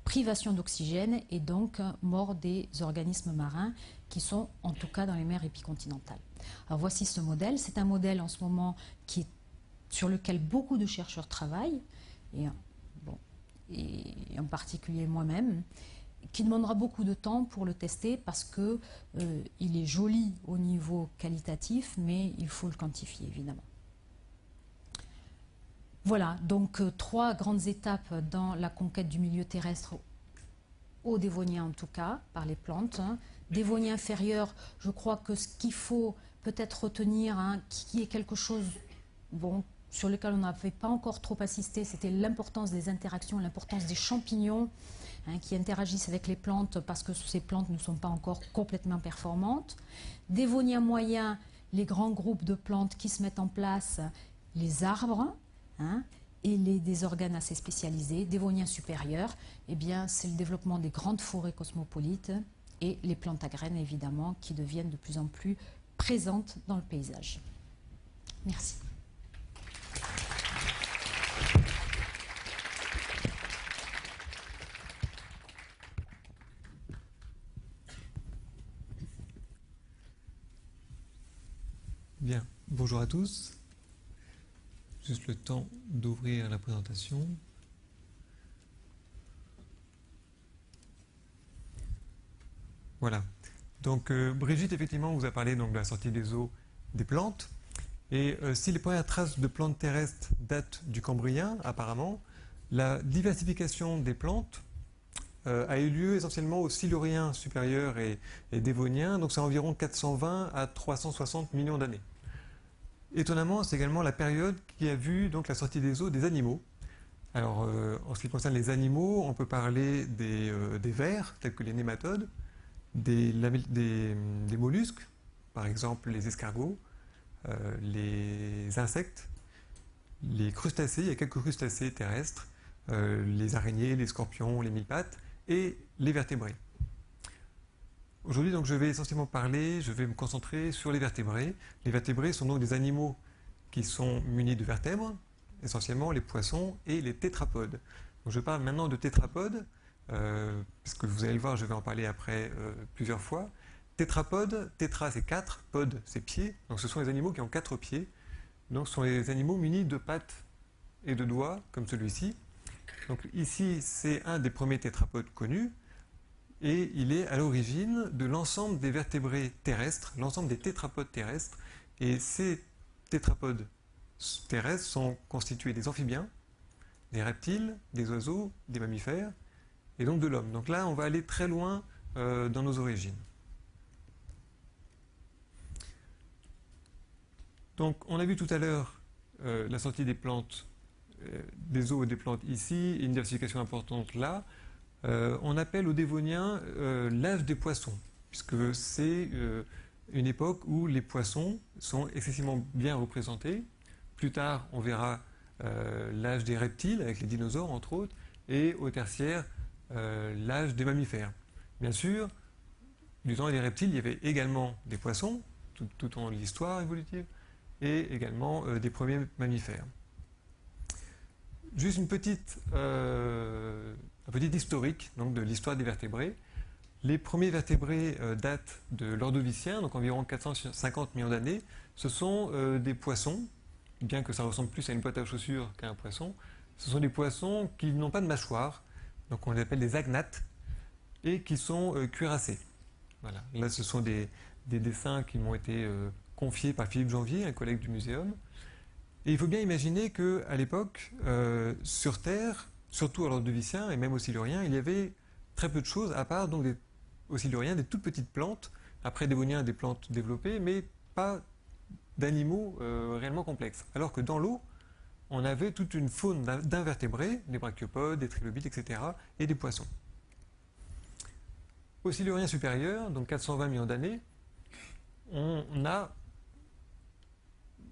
privation d'oxygène et donc mort des organismes marins qui sont en tout cas dans les mers épicontinentales. Alors voici ce modèle, c'est un modèle en ce moment sur lequel beaucoup de chercheurs travaillent, et en particulier moi-même, qui demandera beaucoup de temps pour le tester parce que il est joli au niveau qualitatif, mais il faut le quantifier évidemment. Voilà, donc 3 grandes étapes dans la conquête du milieu terrestre au Dévonien en tout cas, par les plantes. Dévonien inférieur, je crois que ce qu'il faut peut-être retenir, qui est quelque chose sur lequel on n'avait pas encore trop assisté, c'était l'importance des interactions, l'importance des champignons qui interagissent avec les plantes parce que ces plantes ne sont pas encore complètement performantes. Dévonien moyen, les grands groupes de plantes qui se mettent en place, les arbres, et des organes assez spécialisés. Dévonien supérieur, c'est le développement des grandes forêts cosmopolites et les plantes à graines évidemment qui deviennent de plus en plus présentes dans le paysage. Merci. Bonjour à tous. Juste le temps d'ouvrir la présentation. Voilà. Donc Brigitte effectivement vous a parlé donc, de la sortie des eaux des plantes. Et si les premières traces de plantes terrestres datent du Cambrien, apparemment, la diversification des plantes a eu lieu essentiellement au Silurien supérieur et Dévonien, donc c'est environ 420 à 360 millions d'années. Étonnamment, c'est également la période qui a vu donc, la sortie des eaux des animaux. Alors, en ce qui concerne les animaux, on peut parler des vers, tels que les nématodes, des mollusques, par exemple les escargots, les insectes, les crustacés, il y a quelques crustacés terrestres, les araignées, les scorpions, les mille-pattes, et les vertébrés. Aujourd'hui, donc, je vais essentiellement je vais me concentrer sur les vertébrés. Les vertébrés sont donc des animaux qui sont munis de vertèbres, essentiellement les poissons et les tétrapodes. Donc, je parle maintenant de tétrapodes, parce que vous allez le voir, je vais en parler après plusieurs fois. Tétrapodes, tétra c'est 4, pod c'est pieds, donc ce sont les animaux qui ont 4 pieds. Donc ce sont les animaux munis de pattes et de doigts, comme celui-ci. Donc ici, c'est un des premiers tétrapodes connus, et il est à l'origine de l'ensemble des vertébrés terrestres, l'ensemble des tétrapodes terrestres. Et ces tétrapodes terrestres sont constitués des amphibiens, des reptiles, des oiseaux, des mammifères, et donc de l'homme. Donc là, on va aller très loin dans nos origines. Donc on a vu tout à l'heure la sortie des plantes, des eaux et des plantes ici, et une diversification importante là. On appelle au Dévonien l'âge des poissons, puisque c'est une époque où les poissons sont excessivement bien représentés. Plus tard, on verra l'âge des reptiles, avec les dinosaures entre autres, et au tertiaire, l'âge des mammifères. Bien sûr, du temps des reptiles, il y avait également des poissons, tout au long de l'histoire évolutive, et également des premiers mammifères. Juste un petit historique donc, de l'histoire des vertébrés. Les premiers vertébrés datent de l'Ordovicien, donc environ 450 millions d'années. Ce sont des poissons, bien que ça ressemble plus à une boîte à chaussures qu'à un poisson. Ce sont des poissons qui n'ont pas de mâchoire, donc on les appelle des agnates, et qui sont cuirassés. Voilà. Là, ce sont des dessins qui m'ont été confiés par Philippe Janvier, un collègue du muséum. Et il faut bien imaginer qu'à l'époque, sur Terre, surtout à l'Ordovicien et même au Silurien, il y avait très peu de choses, à part donc au Silurien des toutes petites plantes, après Dévonien des plantes développées, mais pas d'animaux réellement complexes. Alors que dans l'eau, on avait toute une faune d'invertébrés, des brachiopodes, des trilobites, etc., et des poissons. Au Silurien supérieur, donc 420 millions d'années, on a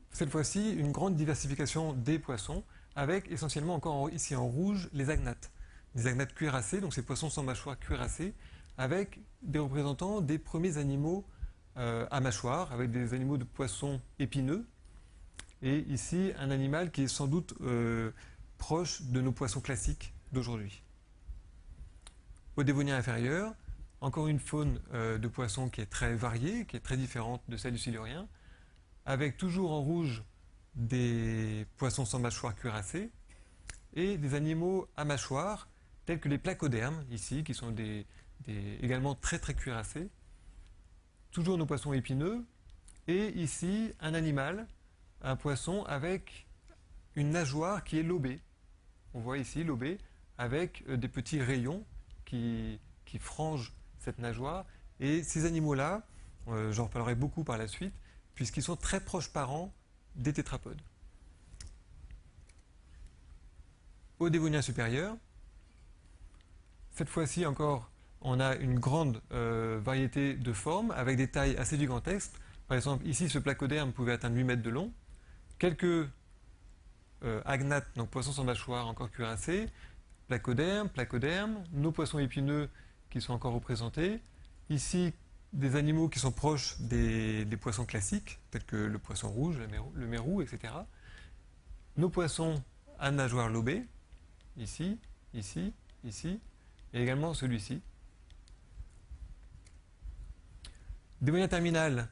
cette fois-ci une grande diversification des poissons, avec essentiellement encore ici en rouge les agnates. Les agnates cuirassés, donc ces poissons sans mâchoire cuirassés, avec des représentants des premiers animaux à mâchoire, avec des animaux de poissons épineux, et ici un animal qui est sans doute proche de nos poissons classiques d'aujourd'hui. Au Dévonien inférieur, encore une faune de poissons qui est très variée, qui est très différente de celle du Silurien, avec toujours en rouge des poissons sans mâchoire cuirassés et des animaux à mâchoire, tels que les placodermes, ici, qui sont également très très cuirassés. Toujours nos poissons épineux, et ici un animal, un poisson avec une nageoire qui est lobée. On voit ici lobée, avec des petits rayons qui frangent cette nageoire. Et ces animaux-là, j'en reparlerai beaucoup par la suite, puisqu'ils sont très proches parents des tétrapodes. Au Dévonien supérieur, cette fois-ci encore, on a une grande variété de formes, avec des tailles assez gigantesques. Par exemple, ici, ce placoderme pouvait atteindre 8 mètres de long. Quelques agnates, donc poissons sans mâchoire encore cuirassés, placodermes, nos poissons épineux qui sont encore représentés. Ici, des animaux qui sont proches des poissons classiques, tels que le poisson rouge, le mérou, etc. Nos poissons à nageoire lobée, ici, ici, ici, et également celui-ci. Dévonien terminal,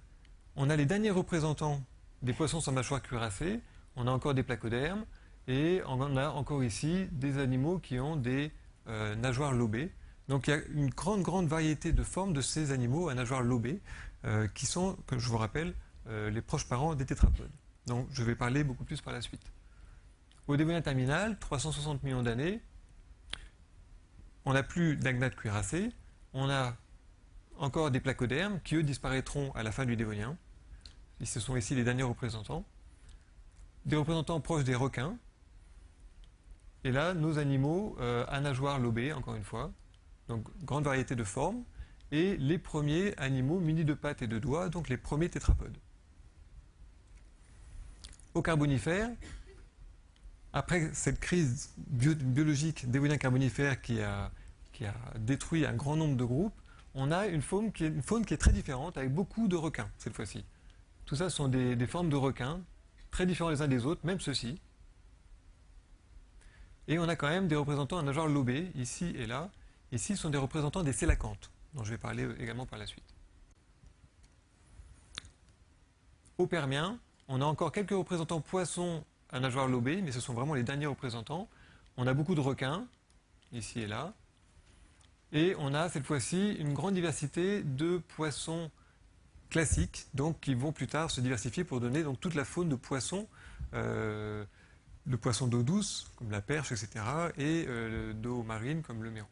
on a les derniers représentants des poissons sans mâchoire cuirassée, on a encore des placodermes, et on a encore ici des animaux qui ont des nageoires lobées. Donc il y a une grande variété de formes de ces animaux à nageoires lobées, qui sont, comme je vous rappelle, les proches parents des tétrapodes. Donc je vais parler beaucoup plus par la suite. Au Dévonien terminal, 360 millions d'années, on n'a plus d'agnates cuirassés, on a encore des placodermes qui, eux, disparaîtront à la fin du Dévonien. Et ce sont ici les derniers représentants. Des représentants proches des requins. Et là, nos animaux à nageoires lobées, encore une fois. Donc, grande variété de formes. Et les premiers animaux munis de pattes et de doigts, donc les premiers tétrapodes. Au Carbonifère, après cette crise biologique dévonien carbonifère qui a détruit un grand nombre de groupes, on a une faune qui est très différente, avec beaucoup de requins, cette fois-ci. Tout ça sont des formes de requins, très différents les uns des autres, même ceux-ci. Et on a quand même des représentants à nageoires lobées, ici et là. Ici, ce sont des représentants des sélacantes, dont je vais parler également par la suite. Au Permien, on a encore quelques représentants poissons à nageoires lobées, mais ce sont vraiment les derniers représentants. On a beaucoup de requins, ici et là. Et on a cette fois-ci une grande diversité de poissons classiques, donc qui vont plus tard se diversifier pour donner donc toute la faune de poissons, de poissons d'eau douce, comme la perche, etc., et d'eau marine, comme le mérou.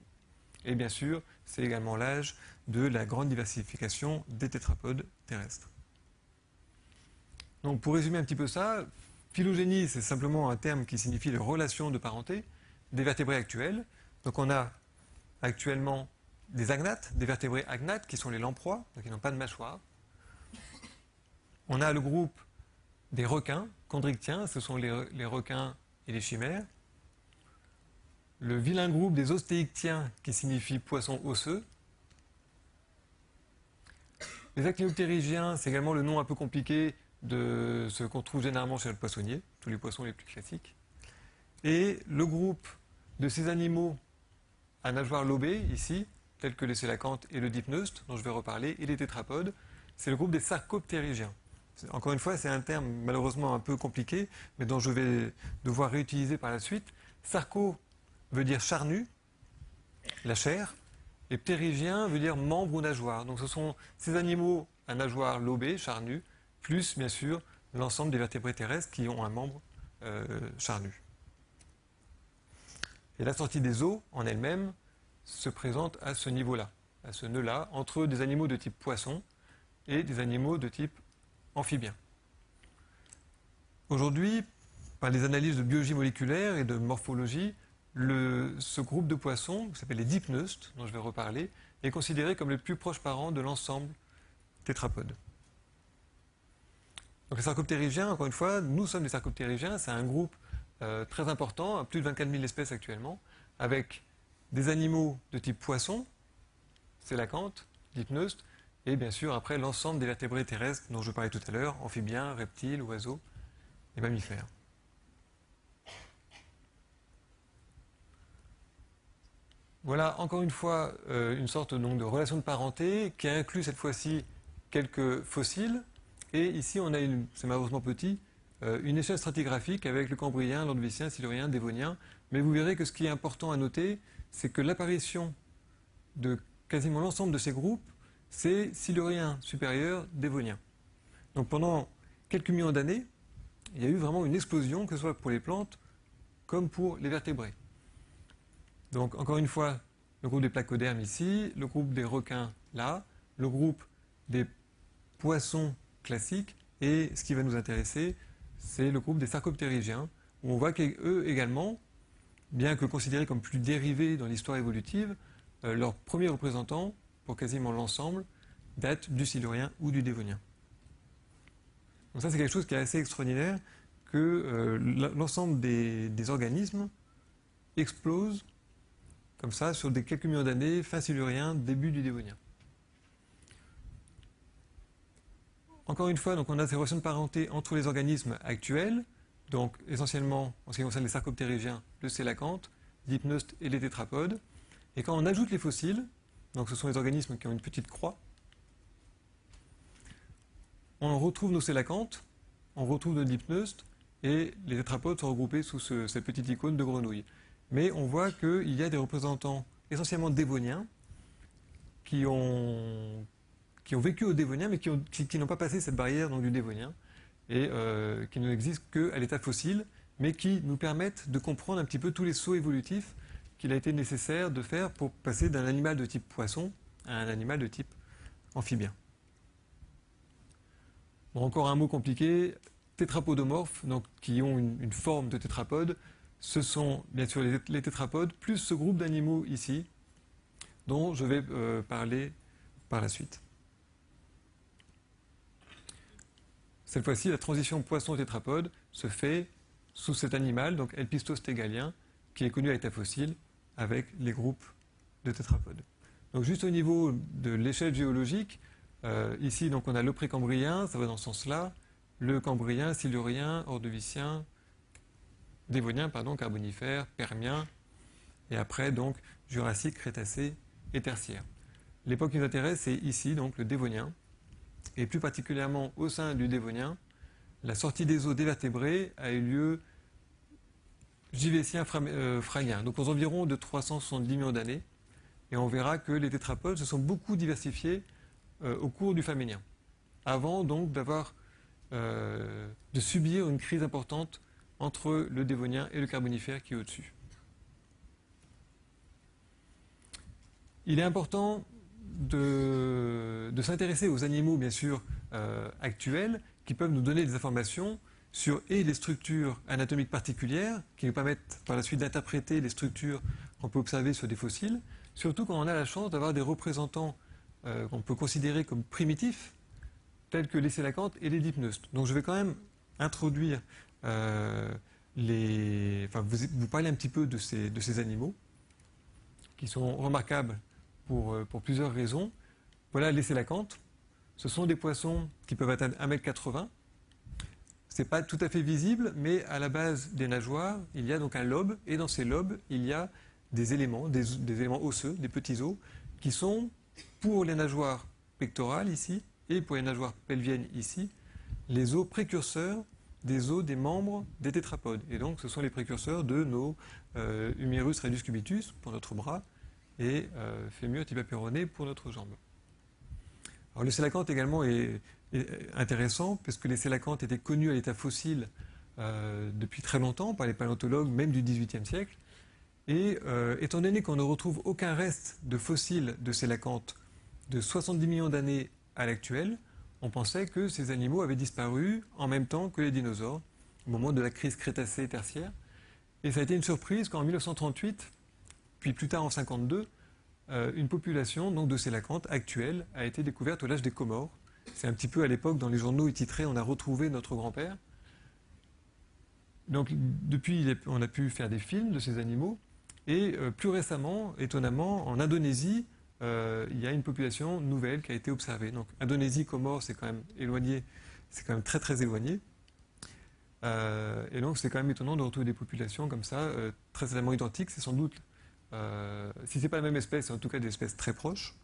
Et bien sûr, c'est également l'âge de la grande diversification des tétrapodes terrestres. Donc pour résumer un petit peu ça, phylogénie, c'est simplement un terme qui signifie les relations de parenté des vertébrés actuels. Donc on a actuellement des agnates, des vertébrés agnates qui sont les lamproies, donc ils n'ont pas de mâchoire. On a le groupe des requins chondrichtiens, ce sont les requins et les chimères. Le vilain groupe des ostéictiens qui signifie poisson osseux. Les actinoptérygiens, c'est également le nom un peu compliqué de ce qu'on trouve généralement chez le poissonnier, tous les poissons les plus classiques. Et le groupe de ces animaux à nageoires lobées, ici, tels que les sélacantes et le dipneuste, dont je vais reparler, et les tétrapodes, c'est le groupe des sarcoptérygiens. Encore une fois, c'est un terme malheureusement un peu compliqué, mais dont je vais devoir réutiliser par la suite. Sarco veut dire charnu, la chair, et ptérygien veut dire membre ou nageoire. Donc ce sont ces animaux à nageoires lobées, charnus, plus bien sûr l'ensemble des vertébrés terrestres qui ont un membre charnu. Et la sortie des os en elle-même se présente à ce niveau-là, à ce nœud-là, entre des animaux de type poisson et des animaux de type amphibien. Aujourd'hui, par les analyses de biologie moléculaire et de morphologie, ce groupe de poissons, qui s'appelle les dipneustes, dont je vais reparler, est considéré comme le plus proche parent de l'ensemble tétrapodes. Donc les sarcoptérygiens, encore une fois, nous sommes des sarcoptérygiens, c'est un groupe très important, plus de 24 000 espèces actuellement, avec des animaux de type poisson, sélacantes, dipneustes, et bien sûr après l'ensemble des vertébrés terrestres dont je parlais tout à l'heure, amphibiens, reptiles, oiseaux et mammifères. Voilà encore une fois une sorte donc, de relation de parenté qui inclut cette fois-ci quelques fossiles. Et ici on a, c'est malheureusement petit, une échelle stratigraphique avec le Cambrien, l'Ordovicien, Silurien, Dévonien. Mais vous verrez que ce qui est important à noter, c'est que l'apparition de quasiment l'ensemble de ces groupes, c'est Silurien supérieur, Dévonien. Donc pendant quelques millions d'années, il y a eu vraiment une explosion, que ce soit pour les plantes comme pour les vertébrés. Donc encore une fois, le groupe des placodermes ici, le groupe des requins là, le groupe des poissons classiques, et ce qui va nous intéresser, c'est le groupe des sarcoptérygiens, où on voit qu'eux également, bien que considérés comme plus dérivés dans l'histoire évolutive, leurs premiers représentants, pour quasiment l'ensemble, datent du Silurien ou du Dévonien. Donc ça c'est quelque chose qui est assez extraordinaire, que l'ensemble des organismes explosent comme ça sur des quelques millions d'années, fin Silurien, début du Dévonien. Encore une fois, donc on a ces relations de parenté entre les organismes actuels, donc essentiellement en ce qui concerne les sarcoptérygiens, le sélacanthe, dipneuste et les tétrapodes. Et quand on ajoute les fossiles, donc ce sont les organismes qui ont une petite croix, on retrouve nos sélacanthes on retrouve de dipneustes et les tétrapodes sont regroupés sous cette petite icône de grenouille. Mais on voit qu'il y a des représentants essentiellement dévoniens qui ont vécu au Dévonien, mais qui n'ont pas passé cette barrière donc, du Dévonien, et qui n'existent qu'à l'état fossile, mais qui nous permettent de comprendre un petit peu tous les sauts évolutifs qu'il a été nécessaire de faire pour passer d'un animal de type poisson à un animal de type amphibien. Bon, encore un mot compliqué, tétrapodomorphes, donc, qui ont une forme de tétrapode, ce sont bien sûr les tétrapodes, plus ce groupe d'animaux ici, dont je vais parler par la suite. Cette fois-ci, la transition poisson-tétrapode se fait sous cet animal, donc Elpistos tegalien, qui est connu à l'état fossile, avec les groupes de tétrapodes. Donc juste au niveau de l'échelle géologique, ici donc on a le précambrien, ça va dans ce sens-là, le cambrien, silurien, ordovicien, dévonien, pardon, carbonifère, permien, et après donc jurassique, crétacé et tertiaire. L'époque qui nous intéresse, c'est ici, donc le dévonien, et plus particulièrement au sein du dévonien, la sortie des os des vertébrés a eu lieu Juvétien-Phragien, donc aux environs de 370 millions d'années, et on verra que les tétrapodes se sont beaucoup diversifiés au cours du Faménien, avant donc de subir une crise importante entre le dévonien et le carbonifère qui est au-dessus. Il est important de s'intéresser aux animaux, bien sûr, actuels, qui peuvent nous donner des informations sur les structures anatomiques particulières, qui nous permettent par la suite d'interpréter les structures qu'on peut observer sur des fossiles, surtout quand on a la chance d'avoir des représentants qu'on peut considérer comme primitifs, tels que les sélacantes et les dipneustes. Donc je vais quand même introduire vous parler un petit peu de ces animaux, qui sont remarquables pour plusieurs raisons. Voilà les sélacantes. Ce sont des poissons qui peuvent atteindre 1,80 m. Ce n'est pas tout à fait visible, mais à la base des nageoires, il y a donc un lobe, et dans ces lobes, il y a des éléments osseux, des petits os, qui sont, pour les nageoires pectorales ici, et pour les nageoires pelviennes ici, les os précurseurs des os des membres des tétrapodes. Et donc ce sont les précurseurs de nos humérus radius cubitus pour notre bras, et fémur tibia péroné pour notre jambe. Alors le sélacanthe également est intéressant parce que les sélacantes étaient connus à l'état fossile depuis très longtemps par les paléontologues, même du XVIIIe siècle. Et étant donné qu'on ne retrouve aucun reste de fossiles de sélacantes de 70 millions d'années à l'actuel, on pensait que ces animaux avaient disparu en même temps que les dinosaures, au moment de la crise crétacée-tertiaire. Et ça a été une surprise quand en 1938, puis plus tard en 1952, une population donc, de sélacantes actuelle a été découverte au large des Comores. C'est un petit peu à l'époque, dans les journaux titrés, on a retrouvé notre grand-père. Donc depuis, on a pu faire des films de ces animaux. Et plus récemment, étonnamment, en Indonésie, il y a une population nouvelle qui a été observée. Donc Indonésie, Comores, c'est quand même éloigné, c'est quand même très très éloigné. Et donc c'est quand même étonnant de retrouver des populations comme ça, très certainement identiques. C'est sans doute, si ce n'est pas la même espèce, c'est en tout cas des espèces très proches.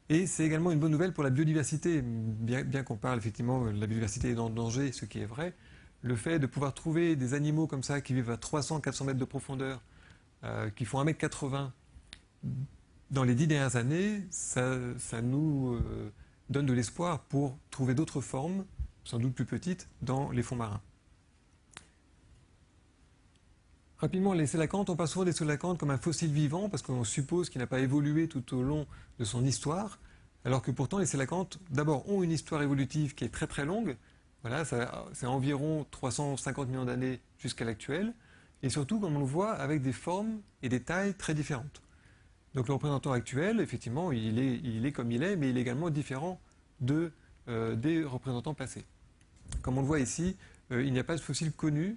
Et c'est également une bonne nouvelle pour la biodiversité, bien qu'on parle effectivement de la biodiversité est en danger, ce qui est vrai. Le fait de pouvoir trouver des animaux comme ça qui vivent à 300-400 mètres de profondeur, qui font 1,80 m dans les 10 dernières années, ça nous donne de l'espoir pour trouver d'autres formes, sans doute plus petites, dans les fonds marins. Rapidement, les sélacantes, on parle souvent des sélacantes comme un fossile vivant parce qu'on suppose qu'il n'a pas évolué tout au long de son histoire, alors que pourtant les sélacantes, d'abord, ont une histoire évolutive qui est très très longue. Voilà, c'est environ 350 millions d'années jusqu'à l'actuel, et surtout, comme on le voit, avec des formes et des tailles très différentes. Donc le représentant actuel, effectivement, il est comme il est, mais il est également différent des représentants passés. Comme on le voit ici, il n'y a pas de fossile connu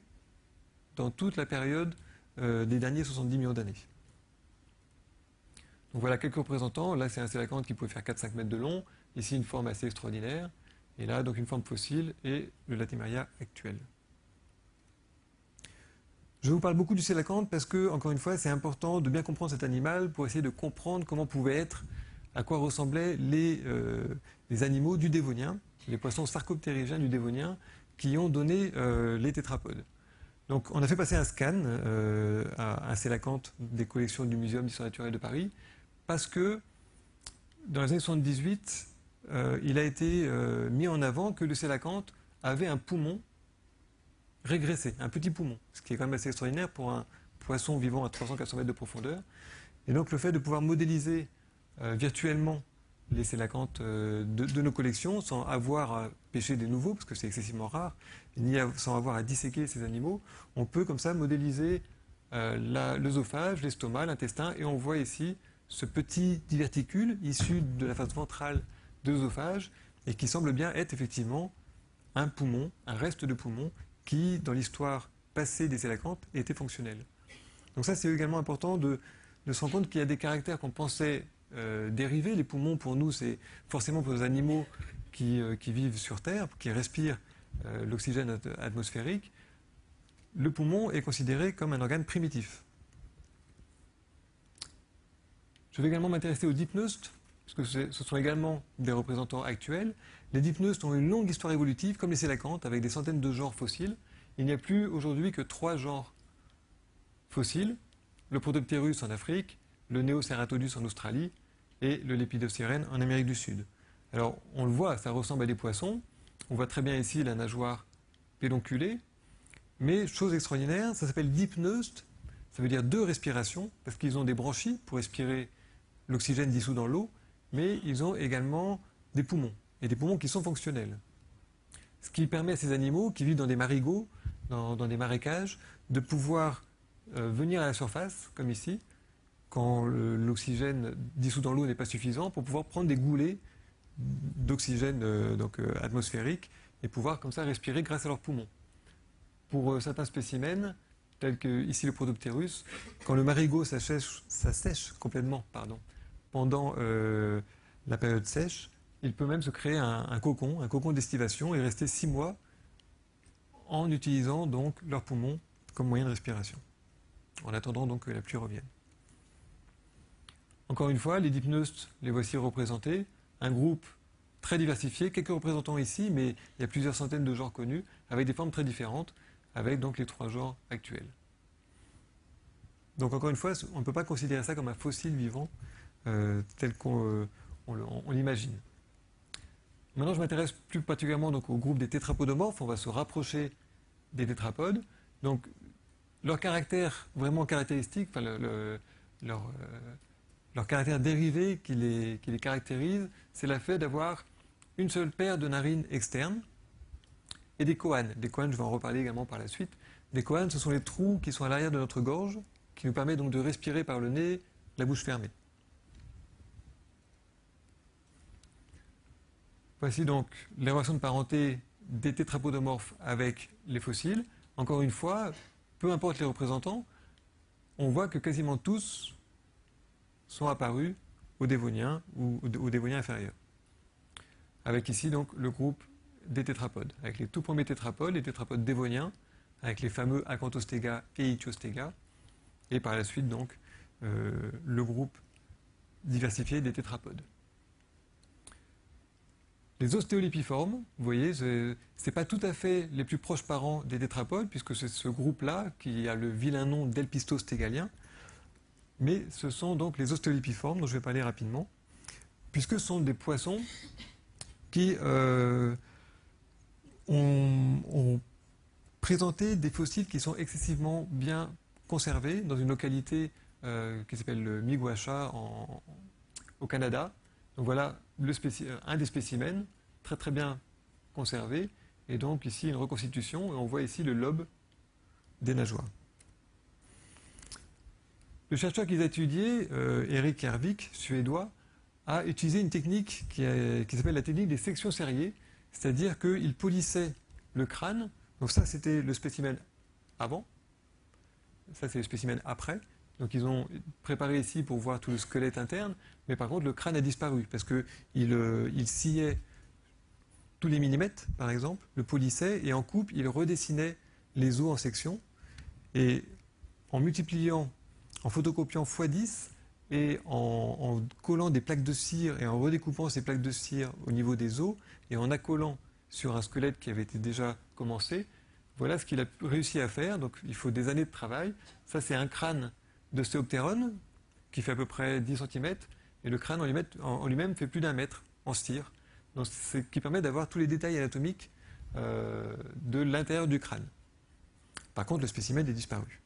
dans toute la période des derniers 70 millions d'années. Donc voilà quelques représentants. Là, c'est un sélacanthe qui pouvait faire 4-5 mètres de long. Ici, une forme assez extraordinaire. Et là, donc une forme fossile et le Latimeria actuel. Je vous parle beaucoup du sélacanthe parce que, encore une fois, c'est important de bien comprendre cet animal pour essayer de comprendre comment pouvaient être, à quoi ressemblaient les animaux du Dévonien. les poissons sarcoptérygiens du Dévonien, qui ont donné les tétrapodes. Donc on a fait passer un scan à un sélacanthe des collections du Muséum d'histoire naturelle de Paris, parce que dans les années 78, il a été mis en avant que le sélacanthe avait un poumon régressé, un petit poumon, ce qui est quand même assez extraordinaire pour un poisson vivant à 300-400 mètres de profondeur. Et donc le fait de pouvoir modéliser virtuellement les sélacanthes de nos collections sans avoir à pêcher des nouveaux, parce que c'est excessivement rare, sans avoir à disséquer ces animaux, on peut comme ça modéliser l'œsophage, l'estomac, l'intestin, et on voit ici ce petit diverticule issu de la face ventrale de l'œsophage et qui semble bien être effectivement un poumon, un reste de poumon qui, dans l'histoire passée des sélacanthes, était fonctionnel. Donc ça, c'est également important de se rendre compte qu'il y a des caractères qu'on pensait dérivés. Les poumons, pour nous, c'est forcément pour les animaux qui vivent sur Terre, qui respirent l'oxygène atmosphérique. Le poumon est considéré comme un organe primitif. Je vais également m'intéresser aux dipneustes, parce que ce sont également des représentants actuels. Les dipneustes ont une longue histoire évolutive, comme les sélacanthes, avec des centaines de genres fossiles. Il n'y a plus aujourd'hui que 3 genres fossiles, le Protoptérus en Afrique, le Neoceratodus en Australie et le Lépidosirène en Amérique du Sud. Alors, on le voit, ça ressemble à des poissons. On voit très bien ici la nageoire pédonculée. Mais, chose extraordinaire, ça s'appelle dipneustes. Ça veut dire 2 respirations, parce qu'ils ont des branchies pour respirer l'oxygène dissous dans l'eau, mais ils ont également des poumons, et des poumons qui sont fonctionnels. Ce qui permet à ces animaux qui vivent dans des marigots, dans des marécages, de pouvoir venir à la surface, comme ici, quand l'oxygène dissous dans l'eau n'est pas suffisant, pour pouvoir prendre des goulées d'oxygène atmosphérique et pouvoir comme ça respirer grâce à leurs poumons. Pour certains spécimens, tels que ici le Protoptérus, quand le marigot s'assèche complètement, pendant la période sèche, il peut même se créer un cocon d'estivation et rester 6 mois en utilisant donc leurs poumons comme moyen de respiration, en attendant donc que la pluie revienne. Encore une fois, les dipneustes, les voici représentés, un groupe très diversifié, quelques représentants ici, mais il y a plusieurs centaines de genres connus, avec des formes très différentes, avec donc les 3 genres actuels. Donc encore une fois, on ne peut pas considérer ça comme un fossile vivant, tel qu'on l'imagine. Maintenant, je m'intéresse plus particulièrement donc, au groupe des tétrapodomorphes. On va se rapprocher des tétrapodes. Donc, leur caractère vraiment caractéristique, leur caractère dérivé qui les caractérise, c'est le fait d'avoir une seule paire de narines externes et des coanes. Des coanes, je vais en reparler également par la suite. Des coanes, ce sont les trous qui sont à l'arrière de notre gorge, qui nous permettent donc de respirer par le nez, la bouche fermée. Voici donc les relations de parenté des tétrapodomorphes avec les fossiles. Encore une fois, peu importe les représentants, on voit que quasiment tous sont apparus au Dévonien ou au Dévonien inférieur. Avec ici donc le groupe des tétrapodes, avec les tout premiers tétrapodes, les tétrapodes dévoniens, avec les fameux Acanthostega et Ichthyostega, et par la suite donc le groupe diversifié des tétrapodes. Les ostéolipiformes, vous voyez, ce n'est pas tout à fait les plus proches parents des tétrapodes, puisque c'est ce groupe-là qui a le vilain nom d'Elpistos-tégalien, mais ce sont donc les ostéolipiformes, dont je vais parler rapidement, puisque ce sont des poissons qui ont présenté des fossiles qui sont excessivement bien conservés dans une localité qui s'appelle le Miguacha au Canada. Donc voilà un des spécimens très très bien conservé, et donc ici une reconstitution, et on voit ici le lobe des nageoires. Le chercheur qui les a étudiés, Erik Järvik, suédois, a utilisé une technique qui s'appelle la technique des sections serrées, c'est-à-dire qu'il polissait le crâne. Donc ça, c'était le spécimen avant. Ça, c'est le spécimen après. Donc ils ont préparé ici pour voir tout le squelette interne, mais par contre, le crâne a disparu parce qu'il sciait tous les millimètres, par exemple, le polissait, et en coupe, il redessinait les os en sections. Et en multipliant, en photocopiant x10, et en collant des plaques de cire et en redécoupant ces plaques de cire au niveau des os et en accolant sur un squelette qui avait été déjà commencé, voilà ce qu'il a réussi à faire. Donc il faut des années de travail. Ça, c'est un crâne d'ostéoptérone qui fait à peu près 10 cm et le crâne en lui-même fait plus d'1 mètre en cire. Donc c'est ce qui permet d'avoir tous les détails anatomiques de l'intérieur du crâne. Par contre, le spécimen est disparu.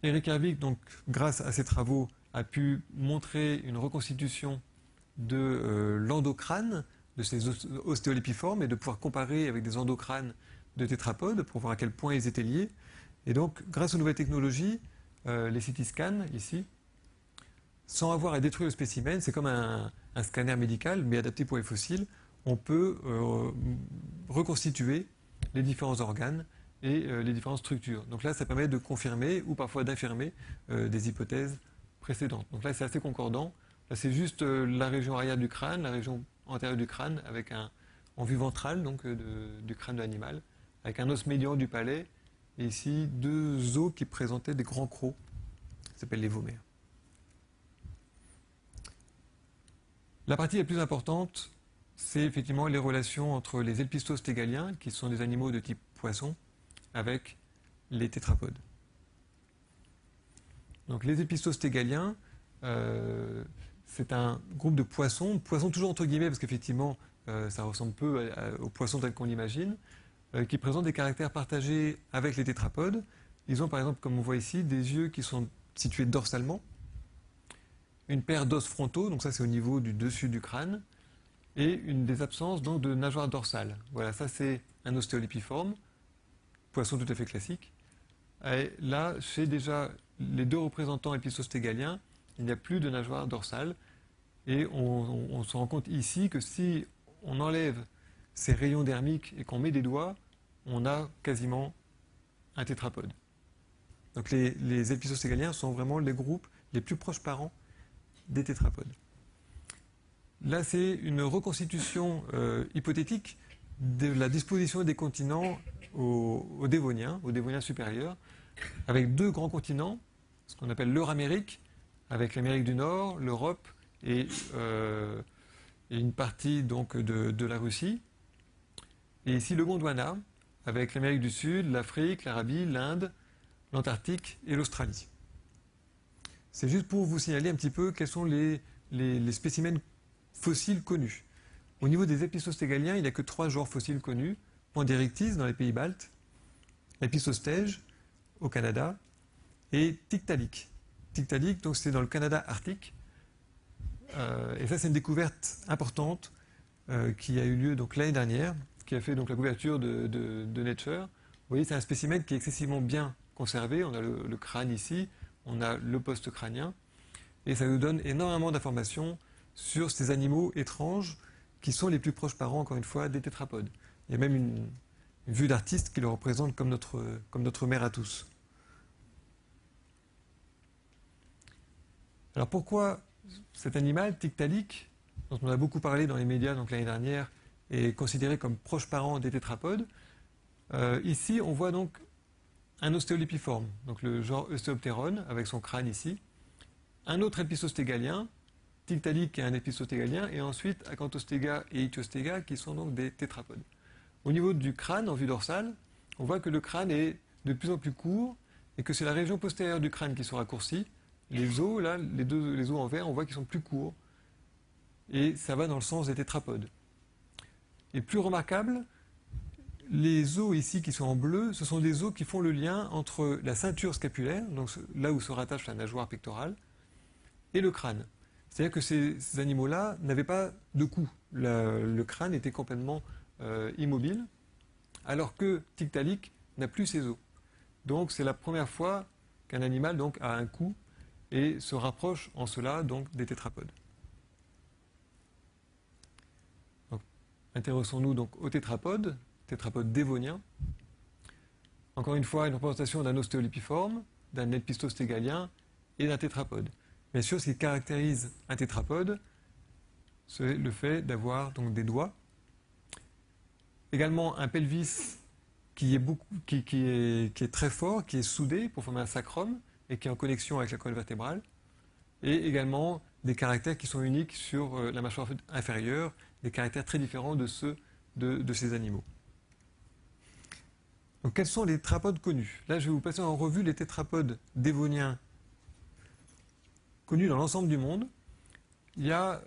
Eric Harvig, donc, grâce à ses travaux, a pu montrer une reconstitution de l'endocrâne, de ces ostéolépiformes, et de pouvoir comparer avec des endocrânes de tétrapodes pour voir à quel point ils étaient liés. Et donc, grâce aux nouvelles technologies, les CT scans, ici, sans avoir à détruire le spécimen, c'est comme un scanner médical, mais adapté pour les fossiles, on peut reconstituer les différents organes et les différentes structures. Donc là, ça permet de confirmer ou parfois d'infirmer des hypothèses précédentes. Donc là, c'est assez concordant. Là, c'est juste la région arrière du crâne, la région antérieure du crâne, avec en vue ventrale donc, du crâne de l'animal, avec un os médian du palais, et ici 2 os qui présentaient des grands crocs, qui s'appellent les vomères. La partie la plus importante, c'est effectivement les relations entre les elpistostégaliens, qui sont des animaux de type poisson, avec les tétrapodes. Donc les elpistostégaliens, c'est un groupe de poissons toujours entre guillemets, parce qu'effectivement, ça ressemble peu aux poissons tels qu'on l'imagine, qui présentent des caractères partagés avec les tétrapodes. Ils ont par exemple, comme on voit ici, des yeux qui sont situés dorsalement, une paire d'os frontaux, donc ça c'est au niveau du dessus du crâne, et des absences donc de nageoire dorsale. Voilà, ça c'est un ostéolépiforme, poisson tout à fait classique. Et là, chez déjà les 2 représentants elpistostégaliens, il n'y a plus de nageoire dorsale, et on se rend compte ici que si on enlève ces rayons dermiques et qu'on met des doigts, on a quasiment un tétrapode. Donc les elpistostégaliens sont vraiment les groupes les plus proches parents des tétrapodes. Là, c'est une reconstitution hypothétique de la disposition des continents au Dévonien supérieur, avec 2 grands continents, ce qu'on appelle l'Euramérique, avec l'Amérique du Nord, l'Europe et une partie donc de la Russie. Et ici le Gondwana, avec l'Amérique du Sud, l'Afrique, l'Arabie, l'Inde, l'Antarctique et l'Australie. C'est juste pour vous signaler un petit peu quels sont les spécimens fossiles connus. Au niveau des elpistostégaliens, il n'y a que 3 genres fossiles connus. Panderictis dans les pays baltes, Elpistostège au Canada et Tiktaalik. Tiktaalik, donc c'est dans le Canada arctique. Et ça, c'est une découverte importante qui a eu lieu donc l'année dernière, qui a fait donc la couverture de Nature. Vous voyez, c'est un spécimen qui est excessivement bien conservé. On a le crâne ici, on a le poste crânien, et ça nous donne énormément d'informations sur ces animaux étranges qui sont les plus proches parents, encore une fois, des tétrapodes. Il y a même une vue d'artiste qui le représente comme notre mère à tous. Alors pourquoi cet animal, Tiktaalik, dont on a beaucoup parlé dans les médias donc l'année dernière, est considéré comme proche parent des tétrapodes? Ici, on voit donc un ostéolépiforme, donc le genre Eusthéoptérone, avec son crâne ici, un autre elpisostégalien, Tiktaalik qui est un elpisostégalien, et ensuite Acanthostega et Ichthyostega qui sont donc des tétrapodes. Au niveau du crâne, en vue dorsale, on voit que le crâne est de plus en plus court et que c'est la région postérieure du crâne qui se raccourcit. Les os, là, les os en vert, on voit qu'ils sont plus courts. Et ça va dans le sens des tétrapodes. Et plus remarquable, les os ici qui sont en bleu, ce sont des os qui font le lien entre la ceinture scapulaire, donc là où se rattache la nageoire pectorale, et le crâne. C'est-à-dire que ces animaux-là n'avaient pas de cou. Le crâne était complètement immobile, alors que Tiktaalik n'a plus ses os. Donc c'est la première fois qu'un animal donc, a un cou et se rapproche en cela donc, des tétrapodes. Donc, intéressons-nous donc aux tétrapodes dévoniens. Encore une fois, une représentation d'un ostéolépiforme, d'un elpisostégalien et d'un tétrapode. Bien sûr, ce qui caractérise un tétrapode, c'est le fait d'avoir donc des doigts. Également un pelvis qui est très fort, qui est soudé pour former un sacrum et qui est en connexion avec la colonne vertébrale. et également des caractères qui sont uniques sur la mâchoire inférieure, des caractères très différents de ceux de ces animaux. Donc, quels sont les tétrapodes connus? Là, je vais vous passer en revue les tétrapodes dévoniens connus dans l'ensemble du monde. Il y a,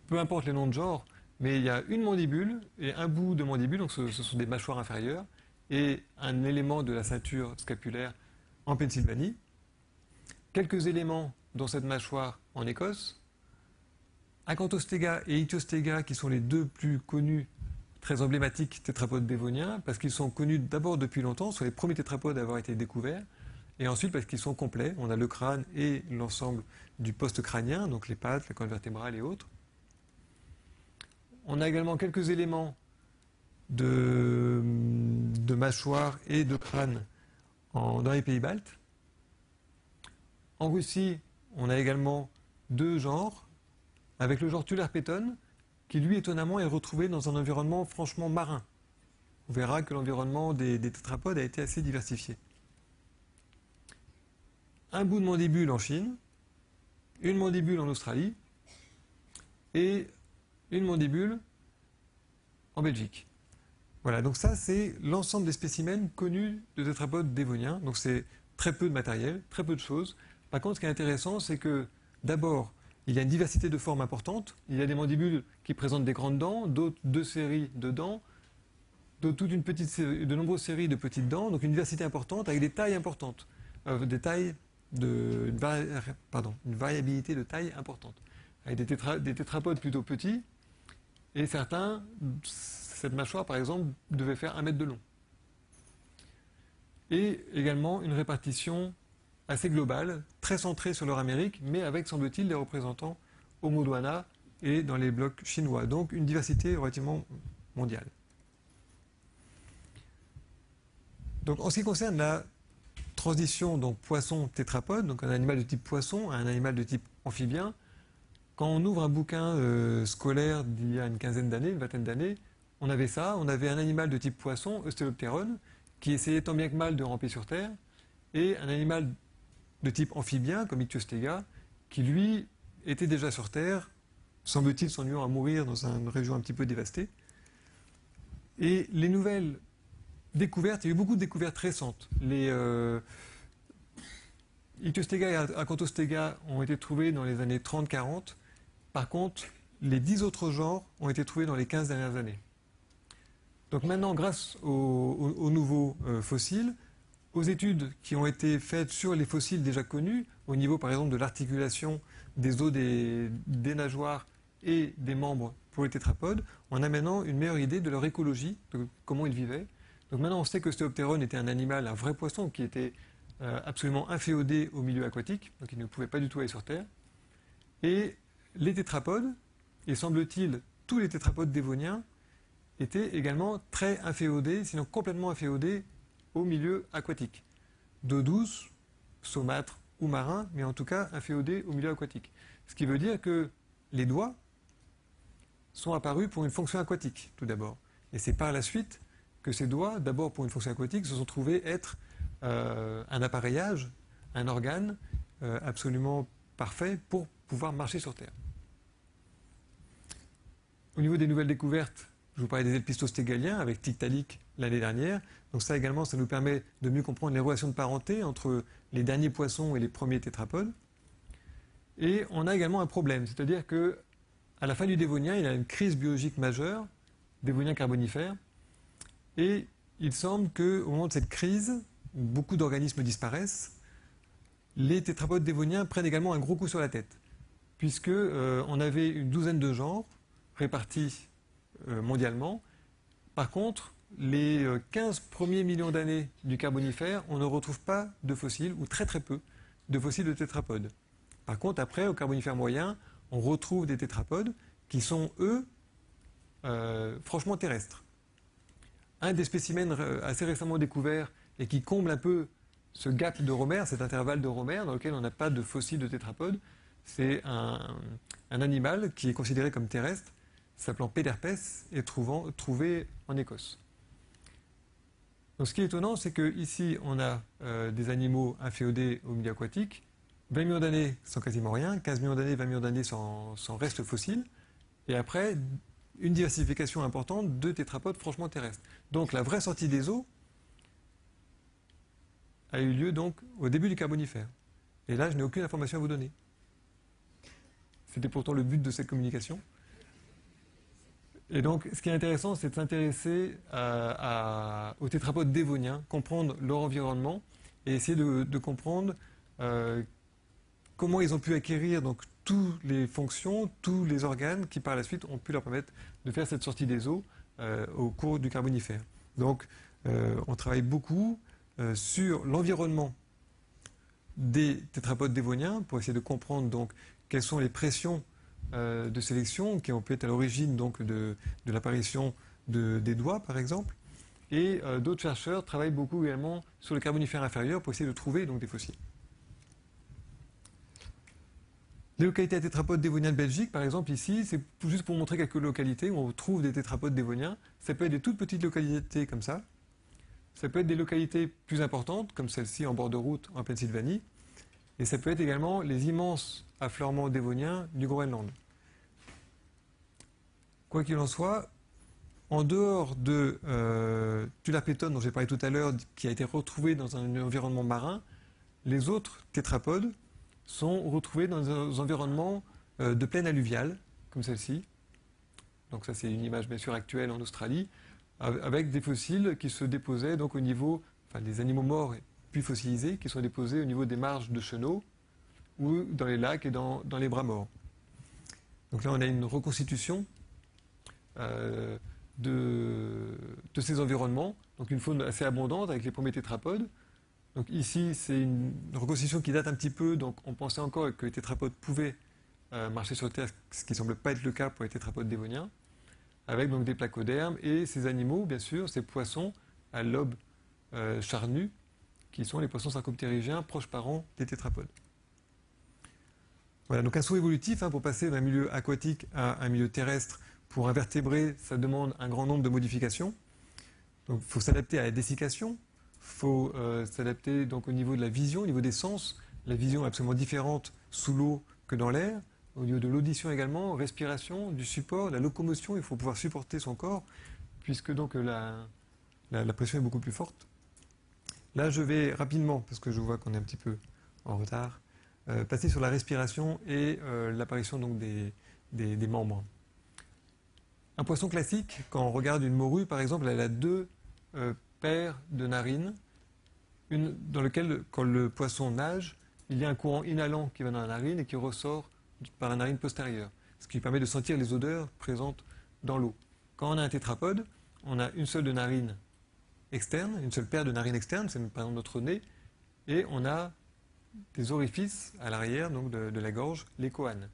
peu importe les noms de genre, mais il y a une mandibule et un bout de mandibule, donc ce sont des mâchoires inférieures, et un élément de la ceinture scapulaire en Pennsylvanie, quelques éléments dans cette mâchoire en Écosse, Acanthostega et Ichthyostega qui sont les deux plus connus, très emblématiques tétrapodes dévoniens, parce qu'ils sont connus d'abord depuis longtemps, ce sont les premiers tétrapodes à avoir été découverts, et ensuite parce qu'ils sont complets, on a le crâne et l'ensemble du poste crânien, donc les pattes, la colonne vertébrale et autres. On a également quelques éléments de mâchoire et de crâne dans les pays baltes. En Russie, on a également deux genres, avec le genre Tularpeton, qui lui, étonnamment, est retrouvé dans un environnement franchement marin. On verra que l'environnement des tétrapodes a été assez diversifié. Un bout de mandibule en Chine, une mandibule en Australie et une mandibule en Belgique. Voilà, donc ça c'est l'ensemble des spécimens connus de tétrapodes dévoniens. Donc c'est très peu de matériel, très peu de choses. Par contre, ce qui est intéressant, c'est que d'abord, il y a une diversité de formes importante. Il y a des mandibules qui présentent des grandes dents, d'autres deux séries de dents, d'autres toute une petite série, de nombreuses séries de petites dents. Donc une diversité importante avec des tailles importantes, une variabilité de taille importante, avec des tétrapodes plutôt petits. Et certains, cette mâchoire par exemple, devait faire 1 mètre de long. Et également une répartition assez globale, très centrée sur l'Euramérie, mais avec, semble-t-il, des représentants au Gondwana et dans les blocs chinois. Donc une diversité relativement mondiale. Donc en ce qui concerne la transition donc poisson-tétrapode, donc un animal de type poisson à un animal de type amphibien, quand on ouvre un bouquin scolaire d'il y a une quinzaine d'années, une vingtaine d'années, on avait ça, on avait un animal de type poisson, Eustéloptéron, qui essayait tant bien que mal de ramper sur Terre, et un animal de type amphibien, comme Ichthyostega, qui lui était déjà sur Terre, semble-t-il s'ennuyant à mourir dans une région un petit peu dévastée. Et les nouvelles découvertes, il y a eu beaucoup de découvertes récentes. Les Ichthyostega et Acanthostega ont été trouvés dans les années 30-40. Par contre, les 10 autres genres ont été trouvés dans les 15 dernières années. Donc maintenant, grâce aux nouveaux fossiles, aux études qui ont été faites sur les fossiles déjà connus, au niveau par exemple de l'articulation des os des nageoires et des membres pour les tétrapodes, on a maintenant une meilleure idée de leur écologie, de comment ils vivaient. Donc maintenant on sait que Eustéloptéron était un animal, un vrai poisson qui était absolument inféodé au milieu aquatique, donc il ne pouvait pas du tout aller sur Terre. Et les tétrapodes, et semble-t-il tous les tétrapodes dévoniens, étaient également très inféodés, sinon complètement inféodés au milieu aquatique. D'eau douce, saumâtre ou marin, mais en tout cas inféodés au milieu aquatique. Ce qui veut dire que les doigts sont apparus pour une fonction aquatique, tout d'abord. Et c'est par la suite que ces doigts, d'abord pour une fonction aquatique, se sont trouvés être un appareillage, un organe absolument parfait pour pouvoir marcher sur Terre. Au niveau des nouvelles découvertes, je vous parlais des elpistostégaliens avec Tiktaalik l'année dernière. Donc ça également, ça nous permet de mieux comprendre les relations de parenté entre les derniers poissons et les premiers tétrapodes. Et on a également un problème, c'est-à-dire que à la fin du Dévonien, il y a une crise biologique majeure, Dévonien carbonifère, et il semble qu'au moment de cette crise, beaucoup d'organismes disparaissent, les tétrapodes dévoniens prennent également un gros coup sur la tête, puisque on avait une douzaine de genres répartis mondialement. Par contre, les 15 premiers millions d'années du Carbonifère, on ne retrouve pas de fossiles, ou très très peu, de fossiles de tétrapodes. Par contre, après, au Carbonifère moyen, on retrouve des tétrapodes qui sont, eux, franchement terrestres. Un des spécimens assez récemment découverts et qui comble un peu ce gap de Romer, cet intervalle de Romer dans lequel on n'a pas de fossiles de tétrapodes, c'est un animal qui est considéré comme terrestre, s'appelant Péderpès et trouvé en Écosse. Donc ce qui est étonnant, c'est qu'ici, on a des animaux inféodés au milieu aquatique, 20 millions d'années sans quasiment rien, 15 millions d'années, 20 millions d'années sans reste fossile, et après une diversification importante de tétrapodes franchement terrestres. Donc la vraie sortie des eaux a eu lieu donc au début du Carbonifère. Et là, je n'ai aucune information à vous donner. C'était pourtant le but de cette communication. Et donc, ce qui est intéressant, c'est de s'intéresser aux tétrapodes dévoniens, comprendre leur environnement et essayer de comprendre comment ils ont pu acquérir donc, toutes les fonctions, tous les organes qui par la suite ont pu leur permettre de faire cette sortie des eaux au cours du Carbonifère. Donc, on travaille beaucoup sur l'environnement des tétrapodes dévoniens pour essayer de comprendre donc, quelles sont les pressions de sélection qui ont pu être à l'origine donc, de l'apparition des doigts, par exemple. Et d'autres chercheurs travaillent beaucoup également sur le Carbonifère inférieur pour essayer de trouver donc, des fossiles. Les localités à tétrapodes dévoniens de Belgique, par exemple, ici, c'est juste pour montrer quelques localités où on trouve des tétrapodes dévoniens. Ça peut être des toutes petites localités comme ça. Ça peut être des localités plus importantes, comme celle-ci en bord de route en Pennsylvanie. Et ça peut être également les immenses affleurements dévoniens du Groenland. Quoi qu'il en soit, en dehors de Tulapétone, dont j'ai parlé tout à l'heure, qui a été retrouvé dans un environnement marin, les autres tétrapodes sont retrouvés dans des environnements de plaine alluviale, comme celle-ci. Donc ça, c'est une image bien sûr actuelle en Australie, avec des fossiles qui se déposaient donc au niveau, enfin des animaux morts puis fossilisés, qui sont déposés au niveau des marges de chenaux ou dans les lacs et dans les bras morts. Donc là, on a une reconstitution de ces environnements, donc une faune assez abondante avec les premiers tétrapodes. Donc ici, c'est une reconstitution qui date un petit peu, donc on pensait encore que les tétrapodes pouvaient marcher sur Terre, ce qui ne semble pas être le cas pour les tétrapodes dévoniens, avec donc des placodermes et ces animaux, bien sûr, ces poissons à lobes charnus, qui sont les poissons sarcoptérygiens proches parents des tétrapodes. Voilà, donc un saut évolutif pour passer d'un milieu aquatique à un milieu terrestre. Pour un vertébré, ça demande un grand nombre de modifications. Donc il faut s'adapter à la dessiccation, il faut s'adapter donc au niveau de la vision, au niveau des sens. La vision est absolument différente sous l'eau que dans l'air. Au niveau de l'audition également, respiration, du support, la locomotion, il faut pouvoir supporter son corps, puisque donc la pression est beaucoup plus forte. Là, je vais rapidement, parce que je vois qu'on est un petit peu en retard, passer sur la respiration et l'apparition donc des membres. Un poisson classique, quand on regarde une morue, par exemple, elle a deux paires de narines, une dans lequel, quand le poisson nage, il y a un courant inhalant qui va dans la narine et qui ressort par la narine postérieure, ce qui permet de sentir les odeurs présentes dans l'eau. Quand on a un tétrapode, on a une seule de narine externe, une seule paire de narines externes, c'est par exemple notre nez, et on a des orifices à l'arrière donc de la gorge, les coanes.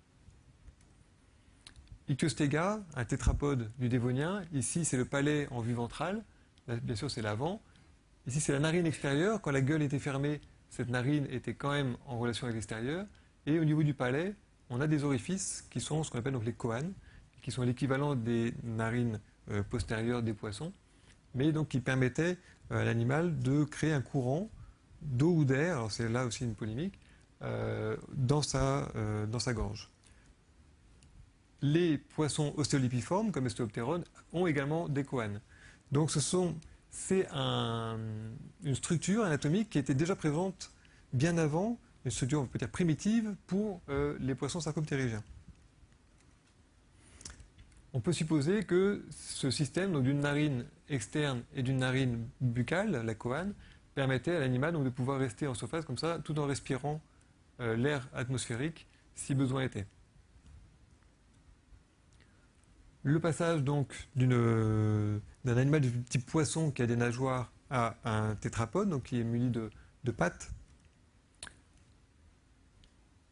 Ichthyostega, un tétrapode du dévonien, ici c'est le palais en vue ventrale, là, bien sûr c'est l'avant, ici c'est la narine extérieure, quand la gueule était fermée, cette narine était quand même en relation avec l'extérieur, et au niveau du palais, on a des orifices qui sont ce qu'on appelle donc les coanes, qui sont l'équivalent des narines postérieures des poissons, mais donc qui permettaient à l'animal de créer un courant d'eau ou d'air, alors c'est là aussi une polémique, dans sa gorge. Les poissons ostéolipiformes, comme Estéoptéron, ont également des coanes. Donc c'est une structure anatomique qui était déjà présente bien avant, une structure on peut dire primitive pour les poissons sarcoptérygiens. On peut supposer que ce système donc d'une narine externe et d'une narine buccale, la coane, permettait à l'animal donc de pouvoir rester en surface comme ça, tout en respirant l'air atmosphérique si besoin était. Le passage donc d'un animal du type poisson qui a des nageoires à un tétrapode, donc qui est muni de pattes,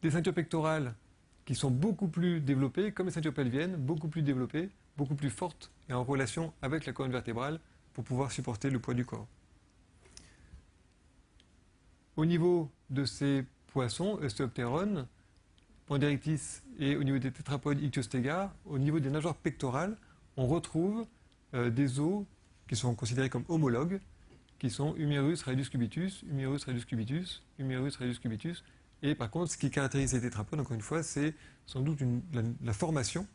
des ceintures pectorales qui sont beaucoup plus développées, comme les ceintures pelviennes, beaucoup plus développées, beaucoup plus fortes et en relation avec la colonne vertébrale pour pouvoir supporter le poids du corps. Au niveau de ces poissons, Eusteopteron, Panderictis et au niveau des tétrapodes Ichthyostega, au niveau des nageoires pectorales, on retrouve des os qui sont considérés comme homologues, qui sont Humerus, Radius cubitus, Humerus, Radius cubitus, Humerus, Radius cubitus, Et par contre, ce qui caractérise les tétrapodes, encore une fois, c'est sans doute la formation,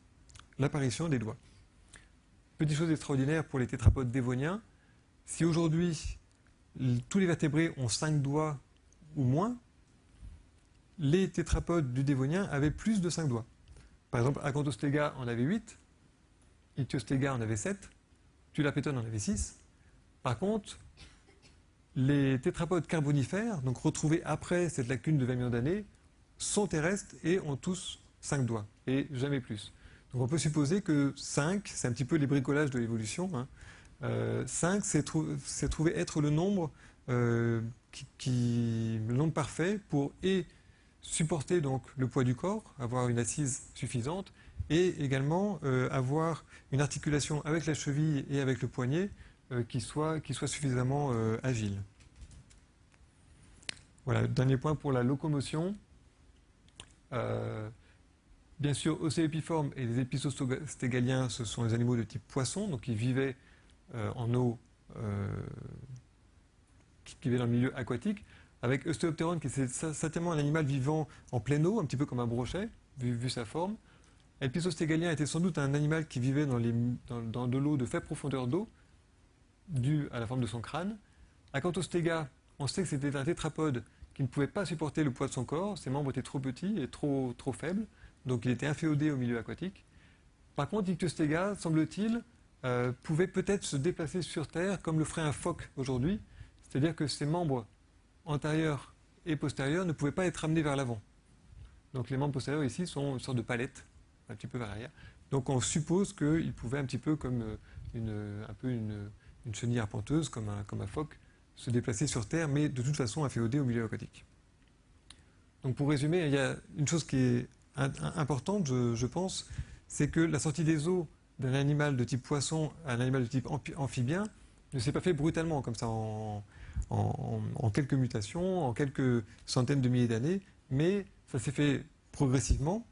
l'apparition des doigts. Petite chose extraordinaire pour les tétrapodes dévoniens, si aujourd'hui tous les vertébrés ont 5 doigts ou moins, les tétrapodes du dévonien avaient plus de 5 doigts. Par exemple, Acanthostega en avait 8, Ichthyostega en avait 7, Thulapéton en avait 6. Par contre, les tétrapodes carbonifères, donc retrouvés après cette lacune de 20 millions d'années, sont terrestres et ont tous 5 doigts, et jamais plus. Donc on peut supposer que 5, c'est un petit peu les bricolages de l'évolution, 5 s'est trouvé être le nombre, le nombre parfait pour supporter donc le poids du corps, avoir une assise suffisante, et également avoir une articulation avec la cheville et avec le poignet qui soit suffisamment agile. Voilà, dernier point pour la locomotion. Bien sûr, océipiformes et les épistostégaliens, ce sont les animaux de type poisson, donc ils vivaient en eau, qui vivaient dans le milieu aquatique, avec Eustéoptéron, qui est certainement un animal vivant en pleine eau, un petit peu comme un brochet, vu sa forme. Épistostégalien était sans doute un animal qui vivait dans de l'eau de faible profondeur d'eau, due à la forme de son crâne. Acanthostega, on sait que c'était un tétrapode qui ne pouvait pas supporter le poids de son corps, ses membres étaient trop petits et trop faibles, donc il était inféodé au milieu aquatique. Par contre, Ichthyostega, semble-t-il, pouvait peut-être se déplacer sur Terre comme le ferait un phoque aujourd'hui, c'est-à-dire que ses membres antérieurs et postérieurs ne pouvaient pas être amenés vers l'avant. Donc les membres postérieurs ici sont une sorte de palette, un petit peu vers l'arrière. Donc on suppose qu'il pouvait un petit peu comme une chenille arpenteuse, comme un phoque, se déplacer sur Terre, mais de toute façon inféodé au milieu aquatique. Donc pour résumer, il y a une chose qui est importante, je pense, c'est que la sortie des eaux d'un animal de type poisson à un animal de type amphibien ne s'est pas fait brutalement, comme ça, en quelques mutations, en quelques centaines de milliers d'années, mais ça s'est fait progressivement,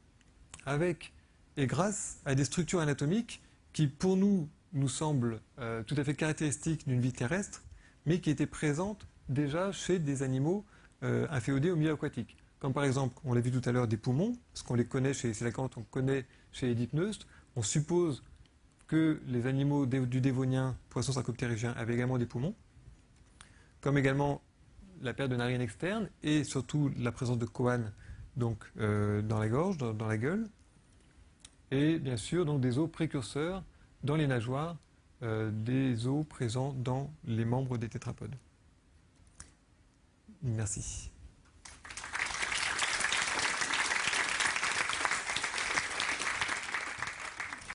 avec et grâce à des structures anatomiques qui, pour nous semblent tout à fait caractéristiques d'une vie terrestre, mais qui étaient présentes déjà chez des animaux inféodés au milieu aquatique. Comme par exemple, on l'a vu tout à l'heure, des poumons, parce qu'on les connaît chez les sélacantes, on connaît chez les dipneustes. On suppose que les animaux du dévonien, poissons sarcoptérygiens, avaient également des poumons, comme également la perte de narines externes et surtout la présence de choane donc, dans la gorge, dans la gueule, et bien sûr donc, des os précurseurs dans les nageoires, des os présents dans les membres des tétrapodes. Merci.